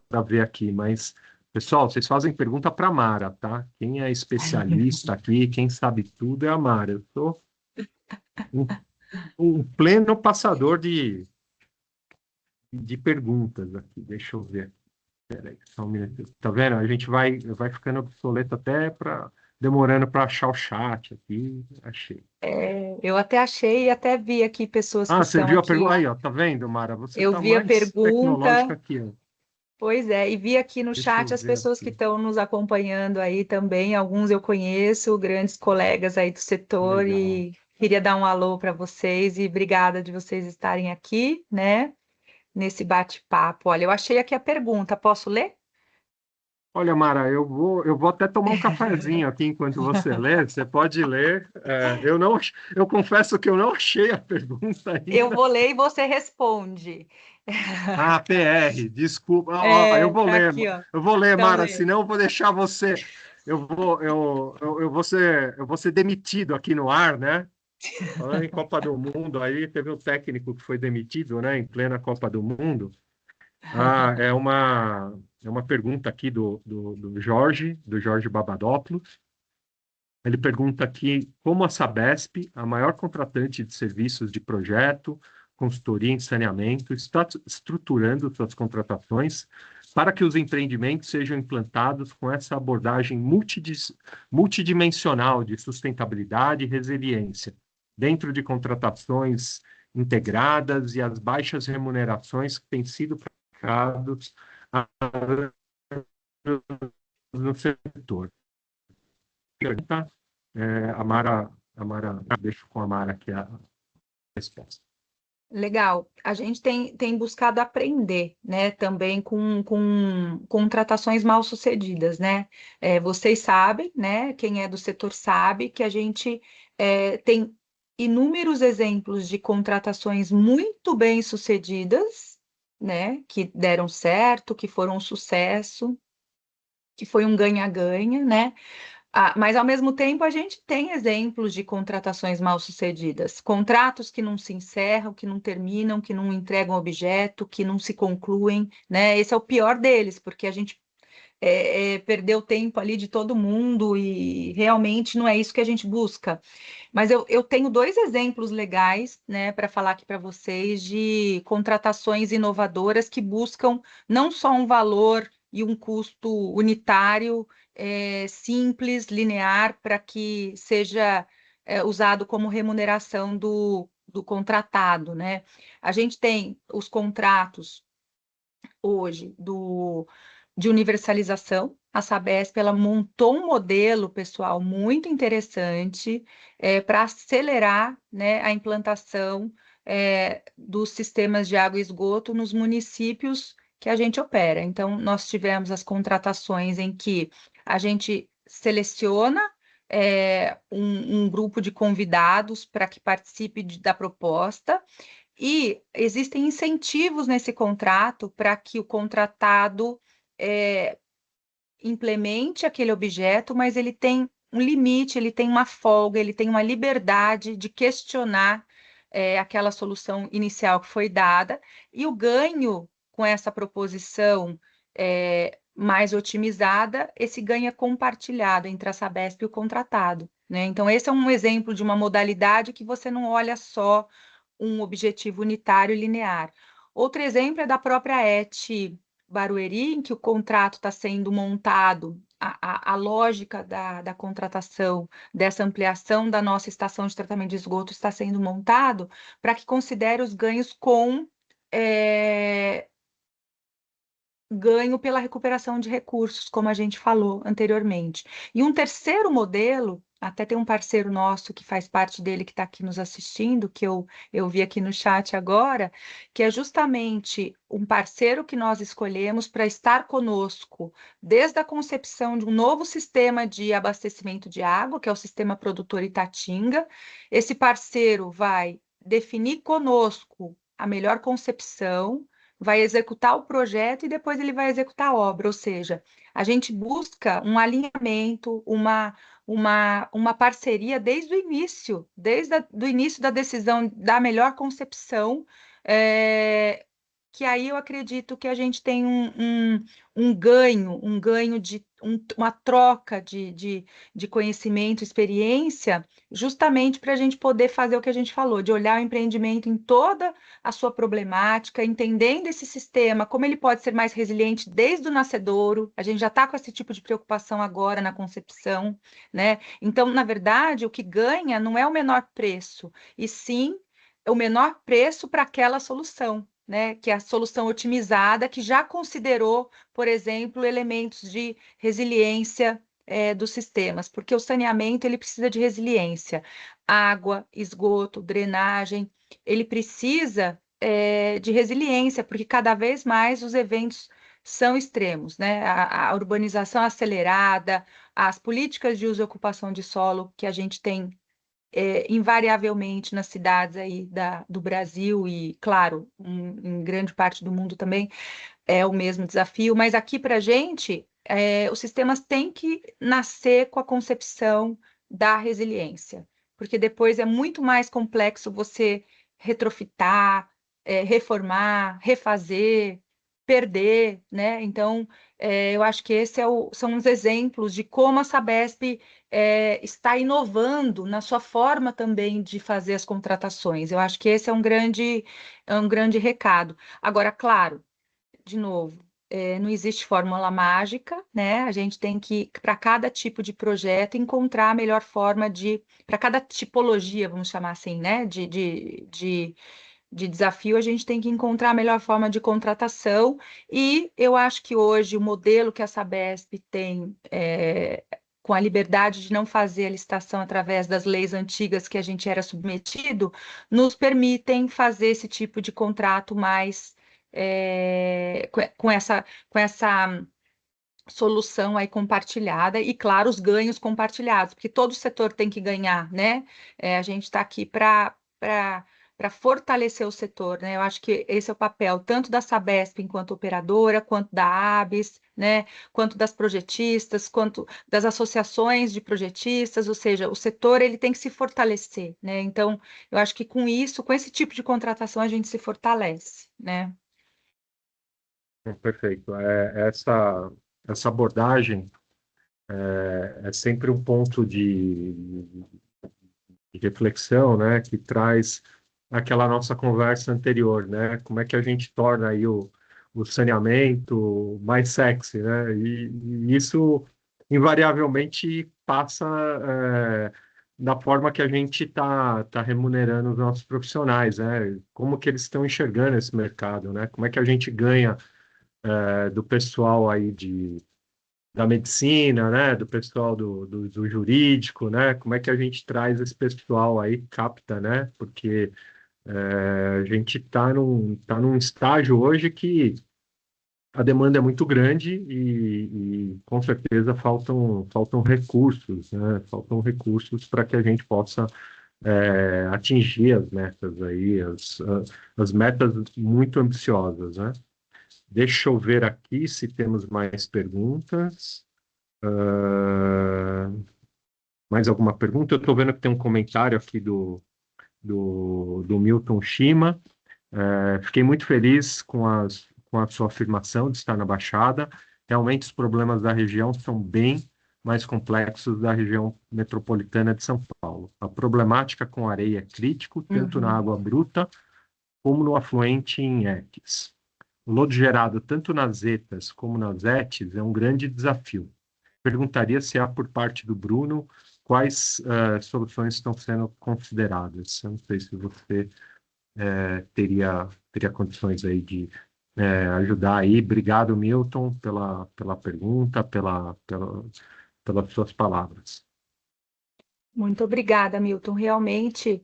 para ver aqui. Mas, pessoal, vocês fazem pergunta para a Mara, tá? Quem é especialista aqui, quem sabe tudo é a Mara. Eu sou um, um pleno passador de perguntas aqui. Deixa eu ver. Peraí, só um minuto. Tá vendo? A gente vai ficando obsoleto até demorando para achar o chat aqui. Achei. Eu até achei e até vi aqui pessoas que Ah, você estão viu a pergunta? aqui. Aí, ó, tá vendo, Mara? Você Eu tá vi a mais pergunta, tecnológica que eu. pois é, e vi aqui no Deixa chat eu as ver pessoas que aqui. estão nos acompanhando aí também. Alguns eu conheço, grandes colegas aí do setor, Legal. e queria dar um alô para vocês e obrigada de vocês estarem aqui, né, nesse bate-papo. Olha, eu achei aqui a pergunta, posso ler? Olha, Mara, eu vou até tomar um cafezinho aqui enquanto você lê. Você pode ler. Eu confesso que eu não achei a pergunta Eu ainda. vou ler e você responde. Ah, PR, desculpa. Ó, É, tá aqui, ó. eu vou ler, Então, Mara, lê. senão eu vou deixar você. Eu vou ser demitido aqui no ar, né? Falando em Copa do Mundo, aí teve um técnico que foi demitido, né? Em plena Copa do Mundo. É uma pergunta aqui do Jorge Babadopoulos. Ele pergunta aqui como a Sabesp, a maior contratante de serviços de projeto, consultoria em saneamento, está estruturando suas contratações para que os empreendimentos sejam implantados com essa abordagem multidimensional de sustentabilidade e resiliência, dentro de contratações integradas e as baixas remunerações que têm sido praticadas no setor. Pergunta, deixo com a Mara aqui a resposta. Legal. A gente tem buscado aprender, né, também com contratações mal sucedidas, né? Vocês sabem, né? Quem é do setor sabe que a gente tem inúmeros exemplos de contratações muito bem sucedidas, né? Que deram certo, que foram um sucesso, que foi um ganha-ganha, né? Mas, ao mesmo tempo, a gente tem exemplos de contratações mal-sucedidas, contratos que não se encerram, que não terminam, que não entregam objeto, que não se concluem, né? Esse é o pior deles, porque a gente perdeu tempo ali de todo mundo e realmente não é isso que a gente busca. Mas eu tenho dois exemplos legais, né, para falar aqui para vocês de contratações inovadoras que buscam não só um valor e um custo unitário, simples, linear, para que seja usado como remuneração do contratado, né? A gente tem os contratos hoje de universalização. A Sabesp ela montou um modelo, pessoal, muito interessante para acelerar, né, a implantação dos sistemas de água e esgoto nos municípios que a gente opera. Então, nós tivemos as contratações em que a gente seleciona um grupo de convidados para que participe da proposta, e existem incentivos nesse contrato para que o contratado é, implemente aquele objeto, mas ele tem um limite, ele tem uma folga, ele tem uma liberdade de questionar aquela solução inicial que foi dada, e o ganho com essa proposição mais otimizada, esse ganho é compartilhado entre a Sabesp e o contratado, né? Então, esse é um exemplo de uma modalidade que você não olha só um objetivo unitário e linear. Outro exemplo é da própria ET Barueri, em que o contrato está sendo montado, a lógica da contratação, dessa ampliação da nossa estação de tratamento de esgoto está sendo montado para que considere os ganhos com ganho pela recuperação de recursos, como a gente falou anteriormente. E um terceiro modelo, até tem um parceiro nosso que faz parte dele, que está aqui nos assistindo, que eu vi aqui no chat agora, que é justamente um parceiro que nós escolhemos para estar conosco desde a concepção de um novo sistema de abastecimento de água, que é o sistema produtor Itatinga. Esse parceiro vai definir conosco a melhor concepção, vai executar o projeto e depois ele vai executar a obra, ou seja, a gente busca um alinhamento, uma parceria desde o início, do início da decisão da melhor concepção, que aí eu acredito que a gente tem um ganho de uma troca de conhecimento, experiência, justamente para a gente poder fazer o que a gente falou, de olhar o empreendimento em toda a sua problemática, entendendo esse sistema, como ele pode ser mais resiliente desde o nascedouro. A gente já está com esse tipo de preocupação agora na concepção, né? Então, na verdade, o que ganha não é o menor preço, e sim o menor preço para aquela solução, né? Que é a solução otimizada, que já considerou, por exemplo, elementos de resiliência dos sistemas, porque o saneamento ele precisa de resiliência, água, esgoto, drenagem, ele precisa de resiliência, porque cada vez mais os eventos são extremos, né? A urbanização acelerada, as políticas de uso e ocupação de solo que a gente tem invariavelmente nas cidades aí do Brasil e, claro, em grande parte do mundo também é o mesmo desafio, mas aqui para a gente, os sistemas têm que nascer com a concepção da resiliência, porque depois é muito mais complexo você retrofitar, reformar, refazer, perder, né? Então, eu acho que são os exemplos de como a Sabesp está inovando na sua forma também de fazer as contratações. Eu acho que esse é um grande recado. Agora, claro, de novo, não existe fórmula mágica, né? A gente tem que, para cada tipo de projeto, encontrar a melhor forma para cada tipologia, vamos chamar assim, né? De desafio, a gente tem que encontrar a melhor forma de contratação, e eu acho que hoje o modelo que a Sabesp tem, com a liberdade de não fazer a licitação através das leis antigas que a gente era submetido, nos permitem fazer esse tipo de contrato mais com essa solução aí compartilhada e, claro, os ganhos compartilhados, porque todo setor tem que ganhar, né? A gente está aqui para fortalecer o setor, né? Eu acho que esse é o papel tanto da Sabesp enquanto operadora, quanto da ABS, né? Quanto das projetistas, quanto das associações de projetistas, ou seja, o setor ele tem que se fortalecer, né? Então, eu acho que com isso, com esse tipo de contratação, a gente se fortalece, né? Perfeito. Essa abordagem é sempre um ponto de reflexão, né, que traz aquela nossa conversa anterior, né? Como é que a gente torna aí o saneamento mais sexy, né? E isso invariavelmente passa na forma que a gente tá remunerando os nossos profissionais, né? Como que eles estão enxergando esse mercado, né? Como é que a gente ganha do pessoal aí da medicina, né, do pessoal do jurídico, né, como é que a gente traz esse pessoal aí, capta, né, porque a gente tá num estágio hoje que a demanda é muito grande e com certeza faltam recursos, né, faltam recursos para que a gente possa atingir as metas aí, as metas muito ambiciosas, né. Deixa eu ver aqui se temos mais perguntas. Ah, mais alguma pergunta? Eu estou vendo que tem um comentário aqui do Milton Shima. Fiquei muito feliz com a sua afirmação de estar na Baixada. Realmente, os problemas da região são bem mais complexos da região metropolitana de São Paulo. A problemática com areia é crítico, tanto na Uhum. água bruta como no afluente em Eques. O lodo gerado tanto nas ETAs como nas ETs é um grande desafio. Perguntaria se há por parte do Bruno quais soluções estão sendo consideradas. Eu não sei se você teria condições aí de ajudar aí. Obrigado, Milton, pela pergunta, pelas suas palavras. Muito obrigada, Milton. Realmente,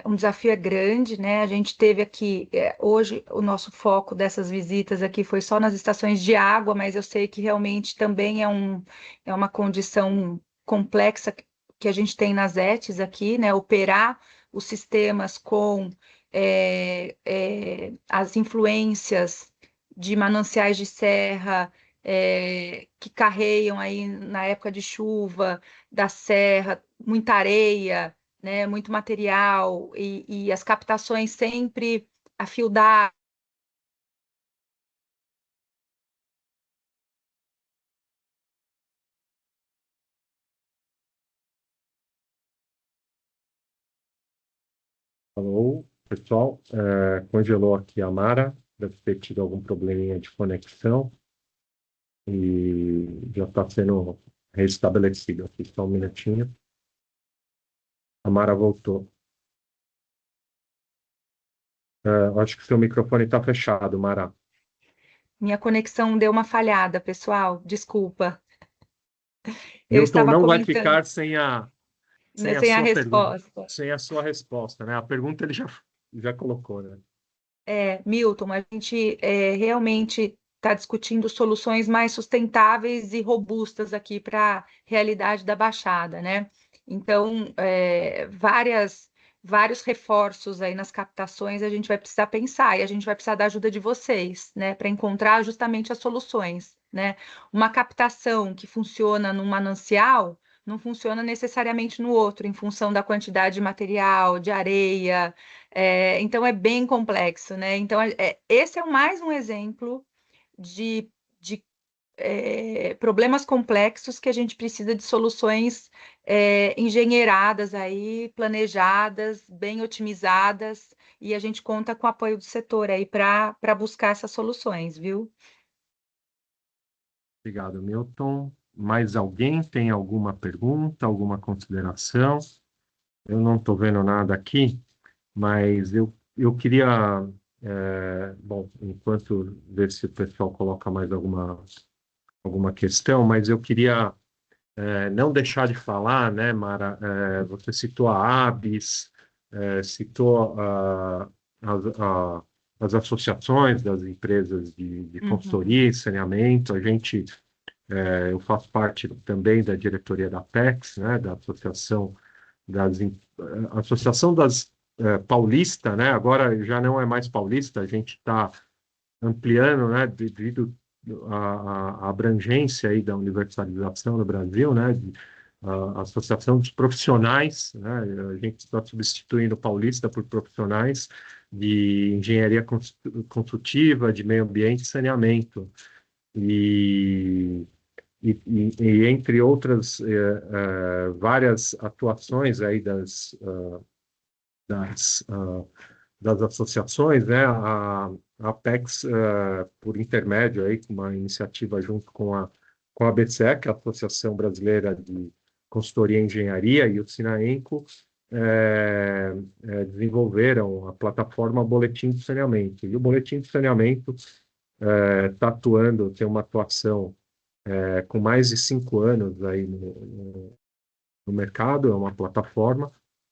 um desafio é grande, né? A gente teve aqui, hoje, o nosso foco dessas visitas aqui foi só nas estações de água, mas eu sei que realmente também é uma condição complexa que a gente tem nas ETs aqui, né? Operar os sistemas com as influências de mananciais de serra, que carregam aí na época de chuva da serra, muita areia, né, muito material, e as captações sempre a fio d'água. Alô, pessoal, congelou aqui a Mara, deve ter tido algum probleminha de conexão e já está sendo restabelecido aqui, só um minutinho. A Mara voltou. Acho que seu microfone está fechado, Mara. Minha conexão deu uma falhada, pessoal, desculpa. Eu Milton estava não vai comentando, ficar né, sem a sem a sua pergunta, resposta. sem a sua resposta, né? A pergunta ele já colocou, né? Milton, a gente realmente está discutindo soluções mais sustentáveis e robustas aqui para a realidade da Baixada, né? Então, vários reforços aí nas captações a gente vai precisar pensar e a gente vai precisar da ajuda de vocês, né, para encontrar justamente as soluções, né? Uma captação que funciona num manancial não funciona necessariamente no outro, em função da quantidade de material, de areia, então é bem complexo, né? Então, esse é mais um exemplo de problemas complexos que a gente precisa de soluções engenheiradas aí, planejadas, bem otimizadas, e a gente conta com o apoio do setor aí para buscar essas soluções, viu? Obrigado, Milton. Mais alguém tem alguma pergunta, alguma consideração? Eu não estou vendo nada aqui, mas eu queria, bom, enquanto ver se o pessoal coloca mais alguma questão, mas eu queria não deixar de falar, né, Mara? Você citou a ABS, citou as associações das empresas de Uhum, consultoria e saneamento. Eu faço parte também da diretoria da Apex, né, da das, em- Associação das Paulista, né? Agora já não é mais paulista, a gente está ampliando, né, devido à abrangência aí da universalização no Brasil, né, a Associação dos Profissionais, né, a gente está substituindo paulista por profissionais de engenharia construtiva, de meio ambiente e saneamento. E, e entre outras várias atuações aí das, ah, das associações, né? A Apex, por intermédio aí, com uma iniciativa junto com a ABCE, que é a Associação Brasileira de Consultoria e Engenharia, e o Sinaenco, desenvolveram a plataforma Boletim do Saneamento. E o Boletim do Saneamento está atuando, tem uma atuação com mais de 5 anos aí no mercado, é uma plataforma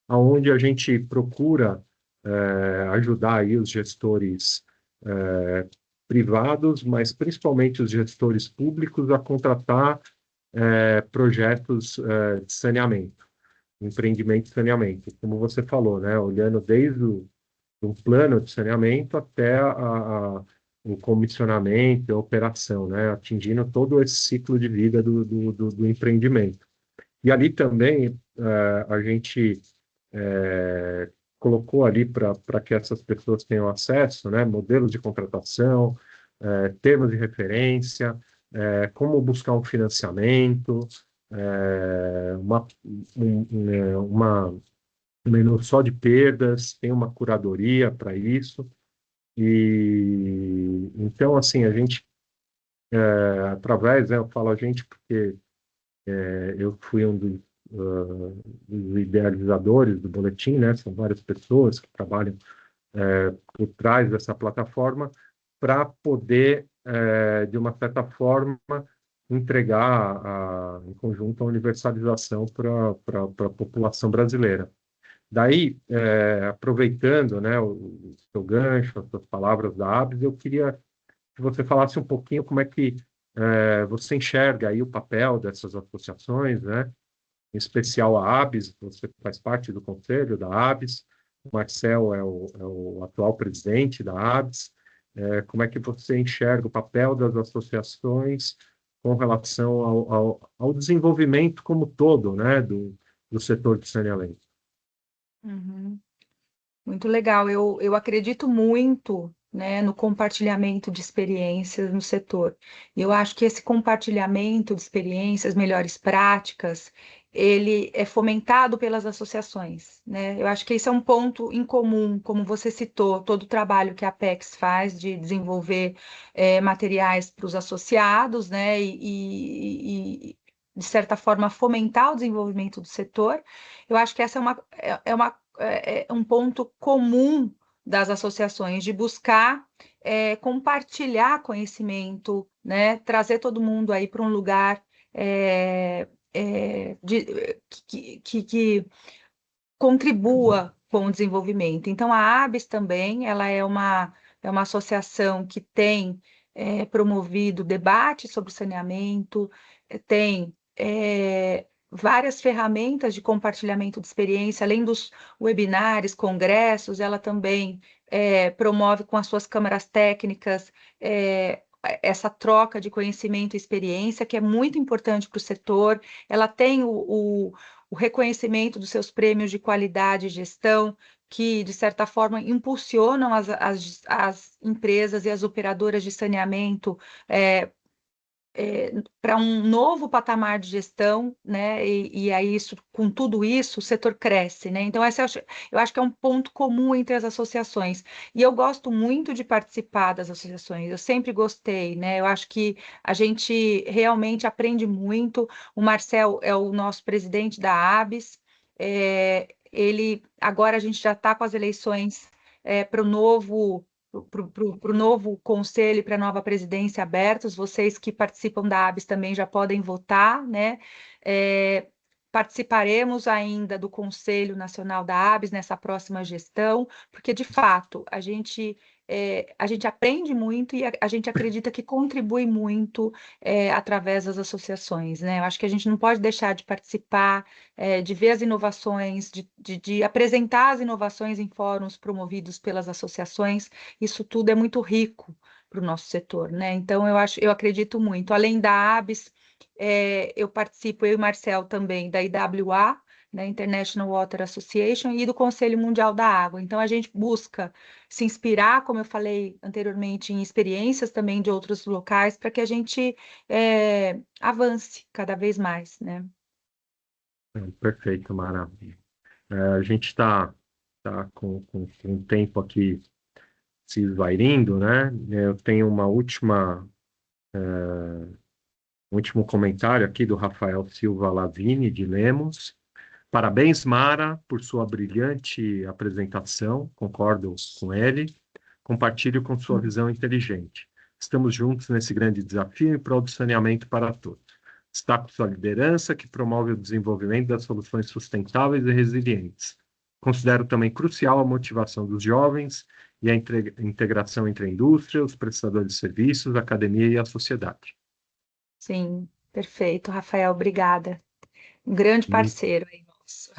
onde a gente procura ajudar aí os gestores privados, mas principalmente os gestores públicos a contratar projetos de saneamento, empreendimento de saneamento, como você falou, né? Olhando desde um plano de saneamento até o comissionamento, a operação, né? Atingindo todo esse ciclo de vida do empreendimento. E ali também a gente colocou ali para que essas pessoas tenham acesso, né, modelos de contratação, termos de referência, como buscar um financiamento, uma, um menu só de perdas, tem uma curadoria para isso. E então, assim, a gente, através, né, eu falo a gente porque eu fui um dos idealizadores do boletim, né? São várias pessoas que trabalham por trás dessa plataforma para poder, de uma certa forma, entregar em conjunto a universalização para a população brasileira. Daí, aproveitando, né, o seu gancho, as suas palavras da ABS, eu queria que você falasse um pouquinho como é que você enxerga aí o papel dessas associações, né? Em especial a ABS, você faz parte do conselho da ABS, o Marcel é o atual presidente da ABS. Como é que você enxerga o papel das associações com relação ao desenvolvimento como todo, né, do setor de saneamento? uhum. Muito legal. Eu acredito muito, né, no compartilhamento de experiências no setor. E eu acho que esse compartilhamento de experiências, melhores práticas, ele é fomentado pelas associações, né? Eu acho que esse é um ponto em comum, como você citou, todo o trabalho que a Apex faz de desenvolver materiais para os associados, né? E, de certa forma, fomentar o desenvolvimento do setor. Eu acho que essa é um ponto comum das associações, de buscar compartilhar conhecimento, né? Trazer todo mundo aí para um lugar que contribua com o desenvolvimento. Então, a ABS também, ela é uma associação que tem promovido debate sobre saneamento, tem várias ferramentas de compartilhamento de experiência, além dos webinários, congressos, ela também promove com as suas câmaras técnicas essa troca de conhecimento e experiência, que é muito importante para o setor. Ela tem o reconhecimento dos seus prêmios de qualidade e gestão, que, de certa forma, impulsionam as empresas e as operadoras de saneamento para um novo patamar de gestão, né? E aí, com tudo isso, o setor cresce, né? Então, eu acho que é um ponto comum entre as associações. E eu gosto muito de participar das associações, eu sempre gostei, né? Eu acho que a gente realmente aprende muito. O Marcel é o nosso presidente da ABS, agora a gente já está com as eleições para o novo conselho e para a nova presidência abertos. Vocês que participam da ABS também já podem votar, né? Participaremos ainda do Conselho Nacional da ABS nessa próxima gestão, porque, de fato, a gente aprende muito e a gente acredita que contribui muito através das associações, né? Eu acho que a gente não pode deixar de participar, de ver as inovações, de apresentar as inovações em fóruns promovidos pelas associações. Isso tudo é muito rico para o nosso setor, né? Então, eu acredito muito. Além da ABS, eu participo, eu e Marcel também, da IWA, né, International Water Association, e do Conselho Mundial da Água. Então, a gente busca se inspirar, como eu falei anteriormente, em experiências também de outros locais, para que a gente avance cada vez mais, né? Perfeito, maravilha. A gente tá com o tempo aqui se esvairindo, né? Eu tenho um último comentário aqui do Rafael Silva Lavini, de Lemos. Parabéns, Mara, por sua brilhante apresentação. Concordo com ele. Compartilho com sua visão inteligente. Estamos juntos nesse grande desafio em prol do saneamento para todos. Destaco sua liderança, que promove o desenvolvimento das soluções sustentáveis e resilientes. Considero também crucial a motivação dos jovens e a integração entre a indústria, os prestadores de serviços, a academia e a sociedade. Sim, perfeito, Rafael, obrigada. Um grande parceiro aí nosso.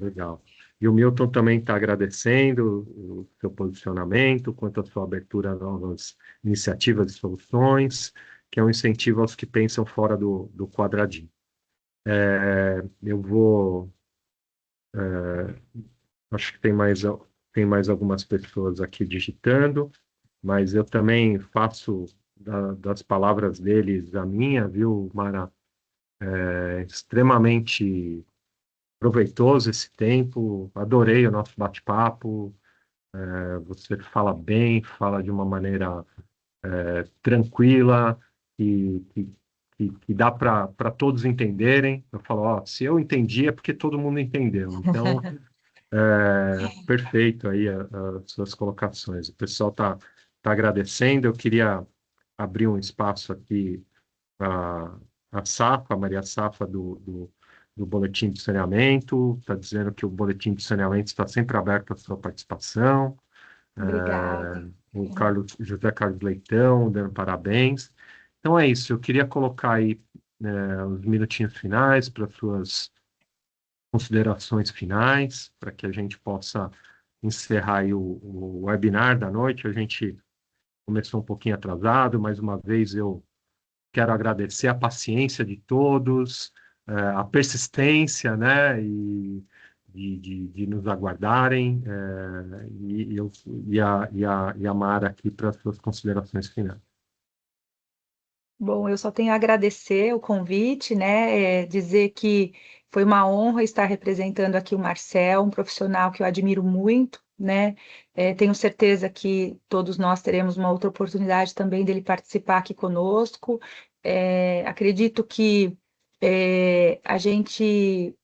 Legal. E o Milton também está agradecendo o seu posicionamento quanto à sua abertura a novas iniciativas e soluções, que é um incentivo aos que pensam fora do quadradinho. Eu vou. Acho que tem mais algumas pessoas aqui digitando, mas eu também faço das palavras deles a minha, viu, Mara? É extremamente proveitoso esse tempo, adorei o nosso bate-papo. Você fala bem, fala de uma maneira tranquila que dá para todos entenderem. Eu falo, ó, se eu entendi é porque todo mundo entendeu. Então, perfeito aí as suas colocações. O pessoal tá agradecendo. Eu queria abrir um espaço aqui para a Safa, a Maria Safa do Boletim de Saneamento, está dizendo que o Boletim de Saneamento está sempre aberto à sua participação. Obrigada. O José Carlos Leitão dando parabéns. Então é isso, eu queria colocar aí os minutinhos finais para suas considerações finais, para que a gente possa encerrar aí o webinar da noite. A gente começou um pouquinho atrasado, mais uma vez eu quero agradecer a paciência de todos, a persistência, né, de nos aguardarem, e a Mara aqui para as suas considerações finais. Bom, eu só tenho a agradecer o convite, né? Dizer que foi uma honra estar representando aqui o Marcel, um profissional que eu admiro muito, né? Tenho certeza que todos nós teremos uma outra oportunidade também dele participar aqui conosco. Acredito que a gente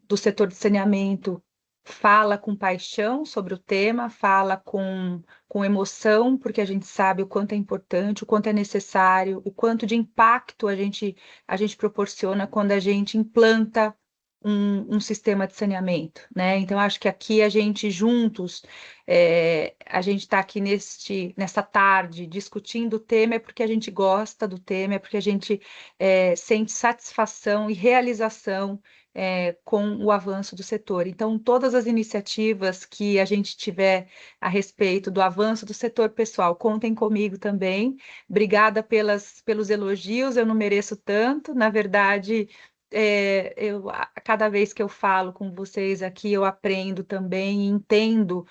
do setor de saneamento fala com paixão sobre o tema, fala com emoção, porque a gente sabe o quanto é importante, o quanto é necessário, o quanto de impacto a gente proporciona quando a gente implanta um sistema de saneamento, né? Então, acho que aqui a gente juntos, a gente está aqui nessa tarde discutindo o tema, é porque a gente gosta do tema, é porque a gente sente satisfação e realização com o avanço do setor. Então, todas as iniciativas que a gente tiver a respeito do avanço do setor, pessoal, contem comigo também. Obrigada pelos elogios, eu não mereço tanto, na verdade cada vez que eu falo com vocês aqui, eu aprendo também, entendo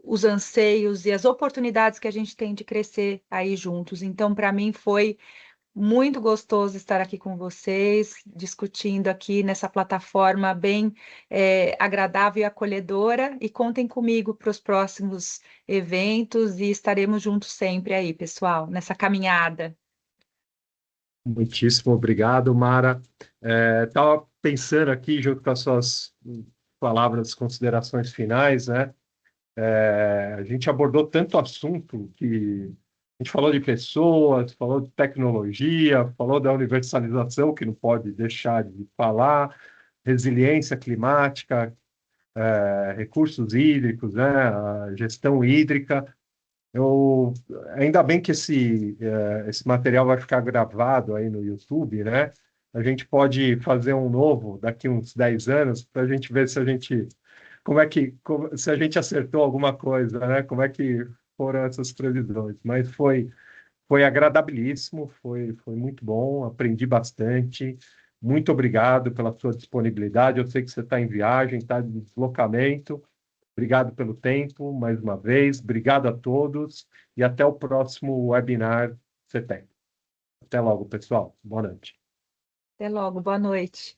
os anseios e as oportunidades que a gente tem de crescer aí juntos. Então, para mim, foi muito gostoso estar aqui com vocês, discutindo aqui nessa plataforma bem agradável e acolhedora. E contem comigo para os próximos eventos e estaremos juntos sempre aí, pessoal, nessa caminhada. Muitíssimo obrigado, Mara. Estava pensando aqui, junto com as suas palavras, considerações finais, né? A gente abordou tanto assunto que a gente falou de pessoas, falou de tecnologia, falou da universalização, que não pode deixar de falar, resiliência climática, recursos hídricos, né? A gestão hídrica. Eu, ainda bem que esse material vai ficar gravado aí no YouTube, né? A gente pode fazer um novo daqui uns 10 anos para a gente ver se a gente, se a gente acertou alguma coisa, né? Como é que foram essas previsões. Mas foi agradabilíssimo, foi muito bom, aprendi bastante. Muito obrigado pela sua disponibilidade. Eu sei que você está em viagem, está de deslocamento. Obrigado pelo tempo, mais uma vez. Obrigado a todos e até o próximo webinar CETEC. Até logo, pessoal. Boa noite. Até logo, boa noite.